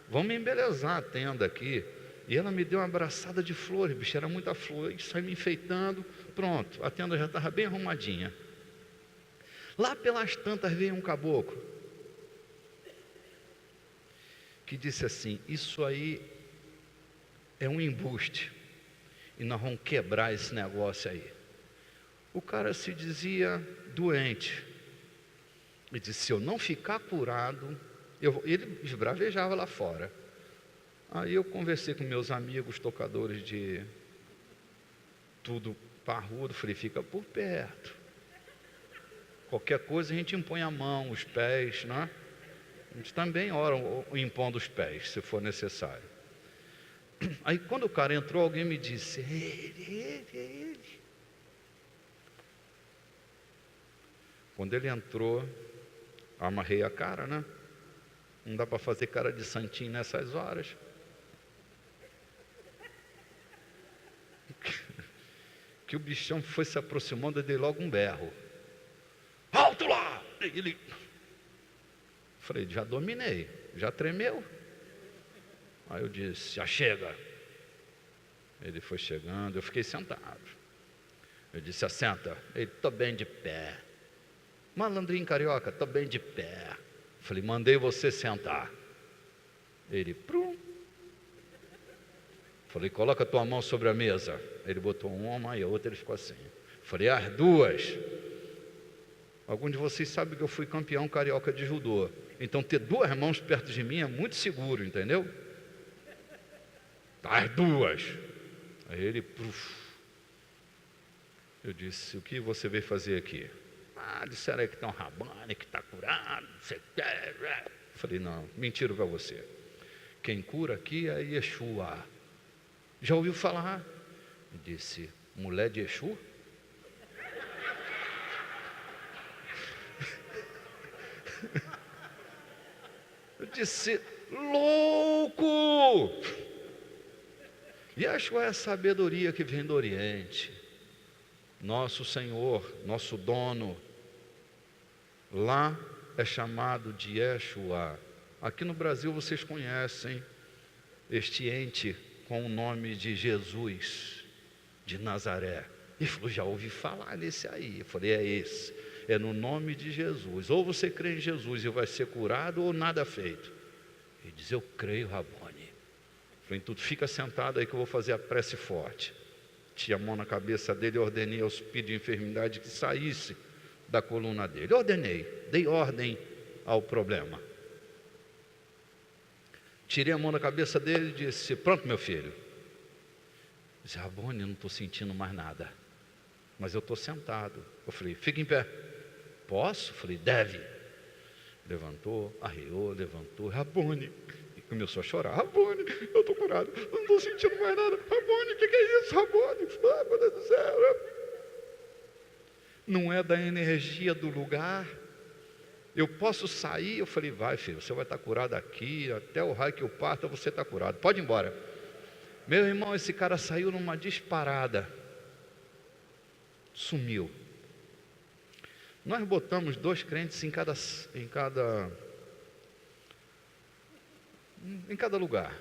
Vamos embelezar a tenda aqui. E ela me deu uma abraçada de flores, bicho, era muita flor. E saiu me enfeitando, pronto, a tenda já estava bem arrumadinha. Lá pelas tantas veio um caboclo, que disse assim, isso aí é um embuste, e nós vamos quebrar esse negócio aí. O cara se dizia doente, e disse, se eu não ficar curado, ele esbravejava lá fora. Aí eu conversei com meus amigos tocadores de tudo parrudo, falei, fica por perto. Qualquer coisa a gente impõe a mão, os pés, né? A gente também ora impondo os pés, se for necessário. Aí quando o cara entrou, alguém me disse, ele. Quando ele entrou, amarrei a cara, né? Não dá para fazer cara de santinho nessas horas. Que o bichão foi se aproximando, eu dei logo um berro. Alto lá! Ele... Falei, já dominei, já tremeu. Aí eu disse, já chega. Ele foi chegando, eu fiquei sentado. Eu disse, assenta. Ele, tô bem de pé. Malandrinho carioca, tô bem de pé. Falei, mandei você sentar. Ele, prum. Falei, coloca a tua mão sobre a mesa. Ele botou uma e a outra, ele ficou assim. Falei, as duas. Alguns de vocês sabem que eu fui campeão carioca de judô. Então ter duas mãos perto de mim é muito seguro, entendeu? As duas. Aí ele, puf. Eu disse, o que você veio fazer aqui? Disseram aí que está um Rabone, que está curado, você quer. Falei, não, mentira para você. Quem cura aqui é Yeshua. Já ouviu falar? Eu disse, mulher de Exu? Eu disse, louco! Yeshua é a sabedoria que vem do Oriente. Nosso Senhor, nosso dono, lá é chamado de Yeshua. Aqui no Brasil vocês conhecem este ente com o nome de Jesus de Nazaré. Ele falou, já ouvi falar nesse aí. Eu falei, é esse, é no nome de Jesus. Ou você crê em Jesus e vai ser curado, ou nada feito. Ele diz, eu creio, Rabone. Eu falei, então fica sentado aí que eu vou fazer a prece forte. Tinha a mão na cabeça dele e ordenei ao espírito de enfermidade que saísse da coluna dele. Ordenei, dei ordem ao problema. Tirei a mão da cabeça dele e disse, pronto, meu filho. Disse, Rabone, eu não estou sentindo mais nada, mas eu estou sentado. Eu falei, fica em pé. Posso? Eu falei, deve. Levantou, arreou, levantou, Rabone. E começou a chorar, Rabone, eu estou curado, eu não estou sentindo mais nada. Rabone, o que é isso, Rabone? Ah, meu Deus do céu. Não é da energia do lugar. Eu posso sair? Eu falei, vai filho, você vai estar curado aqui, até o raio que eu parta você está curado, pode ir embora. Meu irmão, esse cara saiu numa disparada, sumiu. Nós botamos 2 crentes em cada lugar,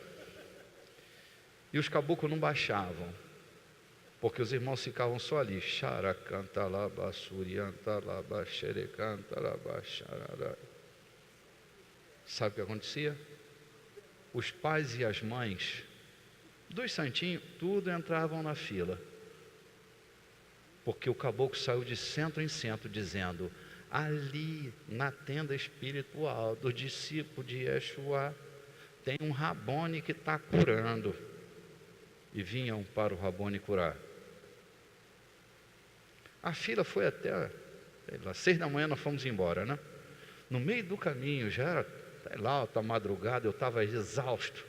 e os caboclos não baixavam, porque os irmãos ficavam só ali. Sabe o que acontecia? Os pais e as mães dos santinhos, tudo entravam na fila, porque o caboclo saiu de centro em centro dizendo, ali na tenda espiritual do discípulo de Yeshua tem um Rabone que está curando. E vinham para o Rabone curar. A fila foi até 6 da manhã, nós fomos embora, né? No meio do caminho, já era, lá, outra madrugada, eu estava exausto.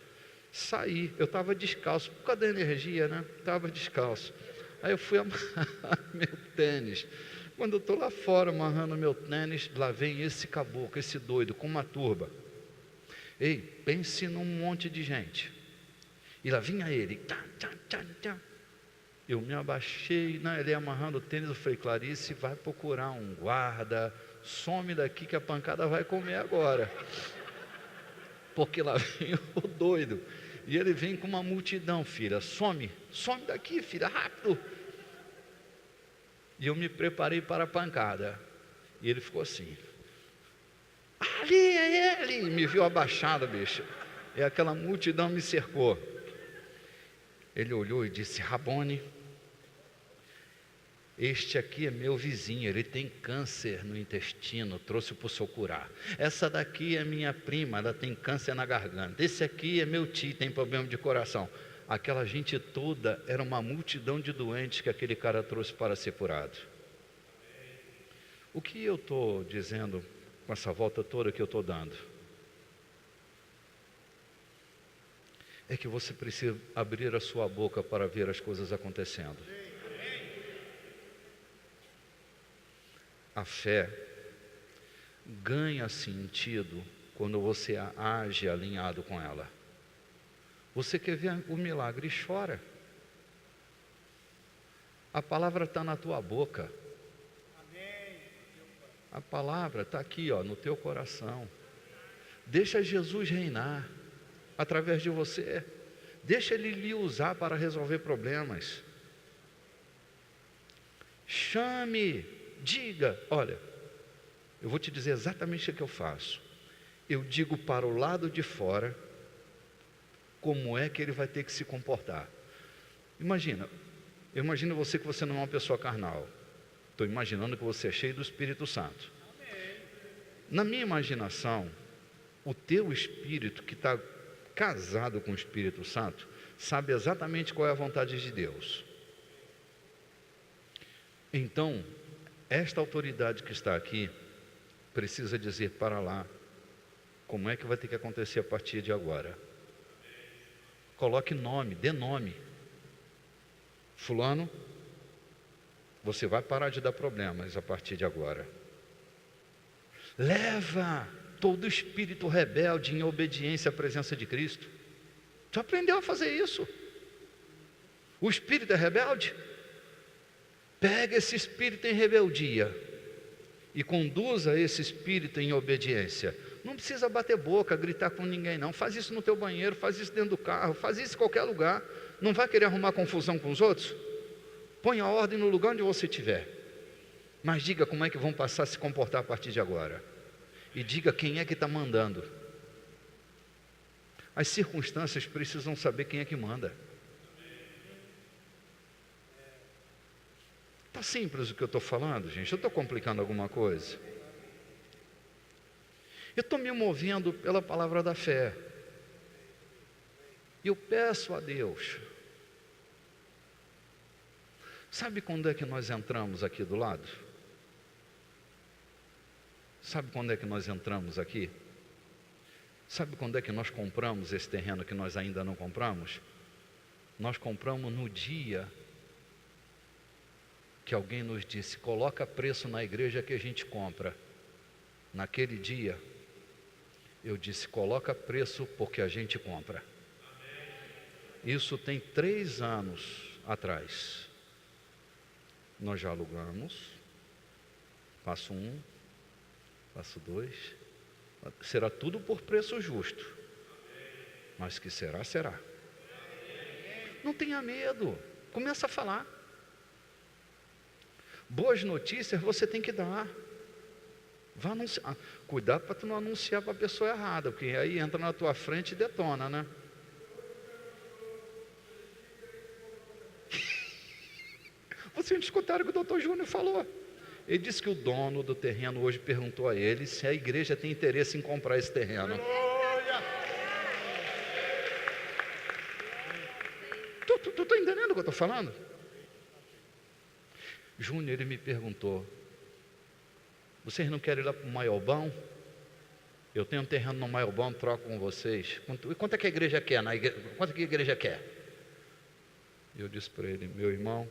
Saí, eu estava descalço, por causa da energia, né? Estava descalço. Aí eu fui amarrar meu tênis. Quando eu estou lá fora amarrando meu tênis, lá vem esse caboclo, esse doido, com uma turba. Ei, pense num monte de gente. E lá vinha ele, tchá, tchá, tchá, tchá. Eu me abaixei, ele amarrando o tênis, eu falei, Clarice, vai procurar um guarda, some daqui que a pancada vai comer agora. Porque lá vem o doido, e ele vem com uma multidão, filha, some daqui, filha, rápido. E eu me preparei para a pancada, e ele ficou assim, ali é ele, e me viu abaixado, bicho, e aquela multidão me cercou. Ele olhou e disse, Rabone, este aqui é meu vizinho, ele tem câncer no intestino, trouxe para o senhor curar. Essa daqui é minha prima, ela tem câncer na garganta. Esse aqui é meu tio, tem problema de coração. Aquela gente toda era uma multidão de doentes que aquele cara trouxe para ser curado. O que eu estou dizendo com essa volta toda que eu estou dando? É que você precisa abrir a sua boca para ver as coisas acontecendo. A fé ganha sentido quando você age alinhado com ela. Você quer ver o milagre e chora. A palavra está na tua boca. A palavra está aqui, no teu coração. Deixa Jesus reinar através de você. Deixa Ele lhe usar para resolver problemas. Chame, diga, olha, eu vou te dizer exatamente o que eu faço. Eu digo para o lado de fora como é que ele vai ter que se comportar. Eu imagino você que você não é uma pessoa carnal. Estou imaginando que você é cheio do Espírito Santo. Na minha imaginação, o teu espírito que está casado com o Espírito Santo sabe exatamente qual é a vontade de Deus. Então, esta autoridade que está aqui precisa dizer para lá como é que vai ter que acontecer a partir de agora. Coloque nome, dê nome. Fulano, você vai parar de dar problemas a partir de agora. Leva todo espírito rebelde em obediência à presença de Cristo. Tu aprendeu a fazer isso? O espírito é rebelde? Pega esse espírito em rebeldia e conduza esse espírito em obediência. Não precisa bater boca, gritar com ninguém não. Faz isso no teu banheiro, faz isso dentro do carro, faz isso em qualquer lugar. Não vai querer arrumar confusão com os outros? Põe a ordem no lugar onde você estiver. Mas diga como é que vão passar a se comportar a partir de agora. E diga quem é que está mandando. As circunstâncias precisam saber quem é que manda. Está simples o que eu estou falando, gente? Eu estou complicando alguma coisa? Eu estou me movendo pela palavra da fé. E eu peço a Deus. Sabe quando é que nós entramos aqui do lado? Sabe quando é que nós entramos aqui? Sabe quando é que nós compramos esse terreno que nós ainda não compramos? Nós compramos no dia que alguém nos disse, coloca preço na igreja que a gente compra. Naquele dia, eu disse, coloca preço porque a gente compra. Isso tem 3 anos atrás. Nós já alugamos, passo 1, passo 2, será tudo por preço justo, mas que será, será. Não tenha medo, começa a falar. Boas notícias você tem que dar. Vá anunciar. Cuidado para tu não anunciar para a pessoa errada, porque aí entra na tua frente e detona, né? Vocês escutaram o que o doutor Júnior falou. Ele disse que o dono do terreno hoje perguntou a ele se a igreja tem interesse em comprar esse terreno. Tu está entendendo o que eu estou falando? Júnior, ele me perguntou, vocês não querem ir lá para o Maiobão? Eu tenho um terreno no Maiobão, troco com vocês. Quanto é que a igreja quer? Quanto é que a igreja quer? Eu disse para ele, meu irmão,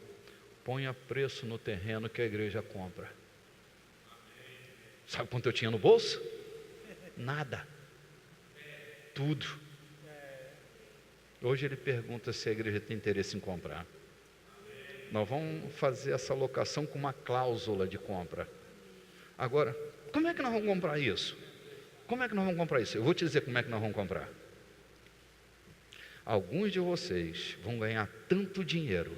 ponha preço no terreno que a igreja compra. Sabe quanto eu tinha no bolso? Nada. Tudo. Hoje ele pergunta se a igreja tem interesse em comprar. Nós vamos fazer essa locação com uma cláusula de compra. Agora, como é que nós vamos comprar isso? Como é que nós vamos comprar isso? Eu vou te dizer como é que nós vamos comprar. Alguns de vocês vão ganhar tanto dinheiro.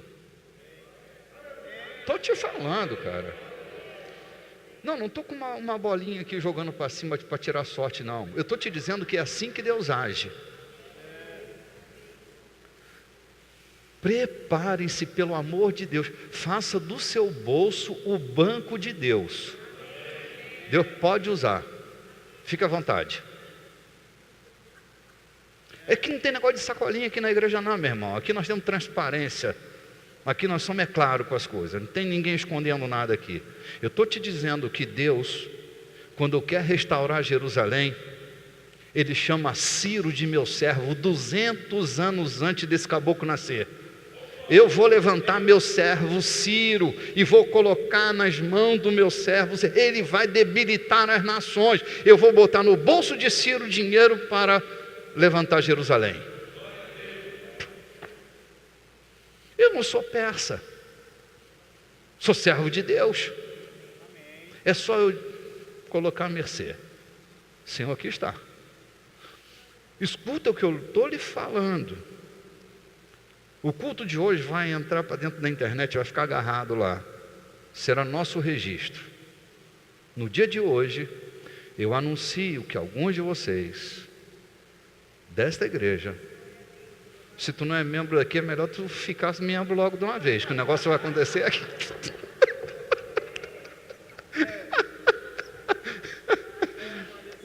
Estou te falando, cara. Não estou com uma bolinha aqui jogando para cima para tirar sorte, não. Eu estou te dizendo que é assim que Deus age. Preparem-se, pelo amor de Deus. Faça do seu bolso o banco de Deus. Deus pode usar. Fica à vontade. É que não tem negócio de sacolinha aqui na igreja não, meu irmão. Aqui nós temos transparência. Aqui nós somos claros com as coisas, não tem ninguém escondendo nada aqui. Eu estou te dizendo que Deus, quando quer restaurar Jerusalém, Ele chama Ciro de meu servo 200 anos antes desse caboclo nascer. Eu vou levantar meu servo Ciro e vou colocar nas mãos do meu servo, ele vai debilitar as nações. Eu vou botar no bolso de Ciro dinheiro para levantar Jerusalém. Eu não sou persa, sou servo de Deus. É só eu colocar a mercê. Senhor, aqui está. Escuta o que eu estou lhe falando. O culto de hoje vai entrar para dentro da internet, vai ficar agarrado lá. Será nosso registro. No dia de hoje, eu anuncio que alguns de vocês, desta igreja, se tu não é membro daqui, é melhor tu ficar membro logo de uma vez, que o negócio vai acontecer aqui.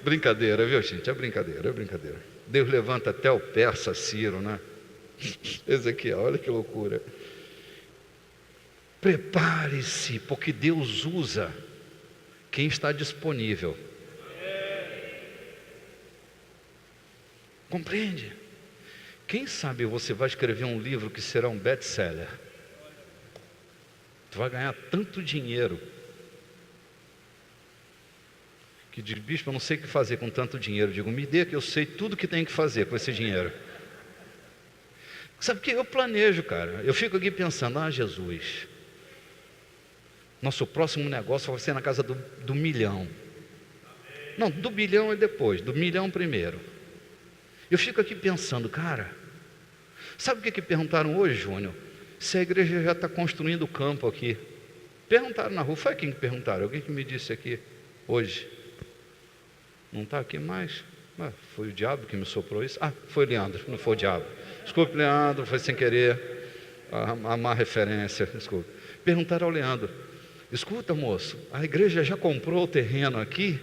Brincadeira, viu, gente? É brincadeira, é brincadeira. Deus levanta até o persa Ciro, né? Ezequiel, olha que loucura. Prepare-se, porque Deus usa quem está disponível. Compreende? Quem sabe você vai escrever um livro que será um best-seller. Tu vai ganhar tanto dinheiro que diz, bispo, eu não sei o que fazer com tanto dinheiro. Eu digo, me dê que eu sei tudo que tem que fazer com esse dinheiro. Sabe o que eu planejo, cara? Eu fico aqui pensando, Jesus, nosso próximo negócio vai ser na casa do milhão. Não, do bilhão é depois, do milhão primeiro. Eu fico aqui pensando, cara, sabe o que perguntaram hoje, Júnior? Se a igreja já está construindo o campo aqui. Perguntaram na rua, foi quem que perguntaram? Alguém que me disse aqui hoje. Não está aqui mais? Foi o diabo que me soprou isso? Foi o Leandro, não foi o diabo. Desculpe, Leandro, foi sem querer. A má referência, desculpe. Perguntaram ao Leandro, escuta, moço, a igreja já comprou o terreno aqui?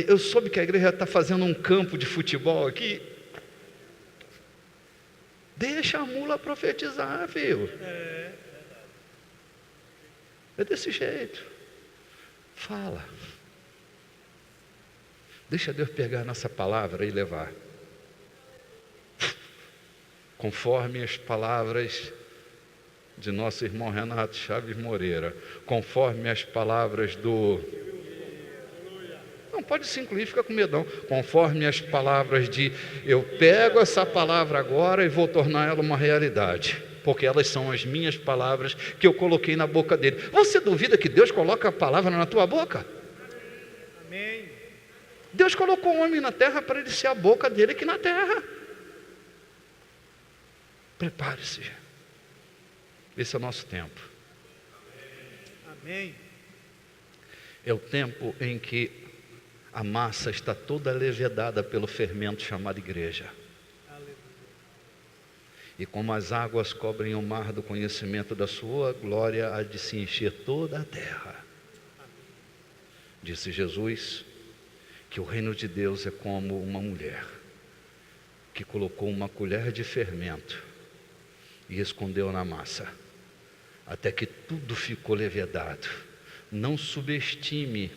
Eu soube que a igreja está fazendo um campo de futebol aqui. Deixa a mula profetizar, filho. É desse jeito. Fala. Deixa Deus pegar nossa palavra e levar. Conforme as palavras de nosso irmão Renato Chaves Moreira, conforme as palavras do... Não pode se incluir, fica com medão. Conforme as palavras de... Eu pego essa palavra agora e vou tornar ela uma realidade, porque elas são as minhas palavras que eu coloquei na boca dele. Você duvida que Deus coloca a palavra na tua boca? Amém. Deus colocou o homem na terra para ele ser a boca dele aqui na terra. Prepare-se. Esse é o nosso tempo. Amém. É o tempo em que a massa está toda levedada pelo fermento chamado igreja. E como as águas cobrem o mar do conhecimento da sua glória, há de se encher toda a terra. Disse Jesus que o reino de Deus é como uma mulher que colocou uma colher de fermento e escondeu na massa, até que tudo ficou levedado. Não subestime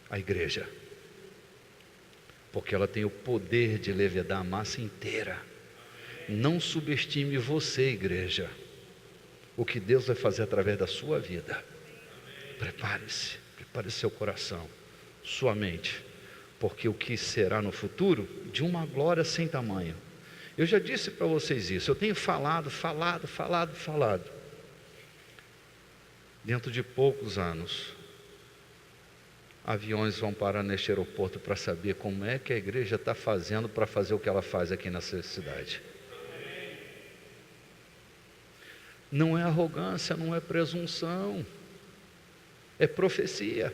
a igreja, porque ela tem o poder de levedar a massa inteira. Não subestime você, igreja, o que Deus vai fazer através da sua vida. Prepare-se, prepare seu coração, sua mente, porque o que será no futuro, de uma glória sem tamanho. Eu já disse para vocês isso, eu tenho falado. Dentro de poucos anos, aviões vão parar neste aeroporto para saber como é que a igreja está fazendo para fazer o que ela faz aqui nessa cidade. Não é arrogância, não é presunção, é profecia.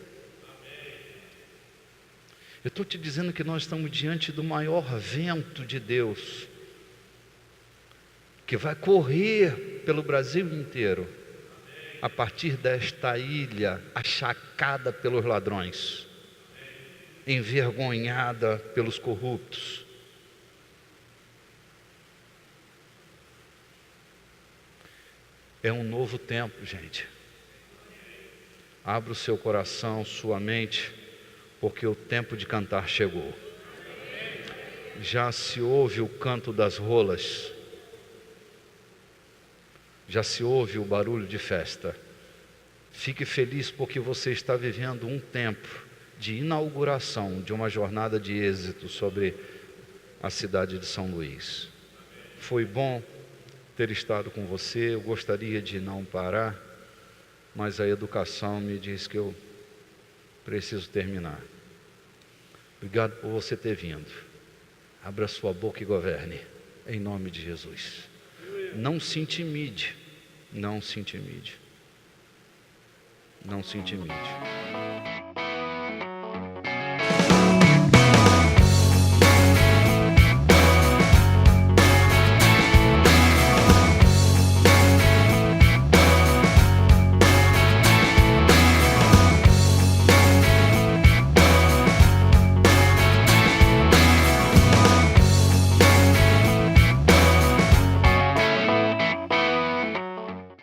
Eu estou te dizendo que nós estamos diante do maior vento de Deus, que vai correr pelo Brasil inteiro, a partir desta ilha achacada pelos ladrões, envergonhada pelos corruptos. É um novo tempo, gente. Abra o seu coração, sua mente, porque o tempo de cantar chegou. Já se ouve o canto das rolas, já se ouve o barulho de festa. Fique feliz porque você está vivendo um tempo de inauguração de uma jornada de êxito sobre a cidade de São Luís. Foi bom ter estado com você, eu gostaria de não parar, mas a educação me diz que eu preciso terminar. Obrigado por você ter vindo. Abra sua boca e governe, em nome de Jesus. Não se intimide, não se intimide, não se intimide.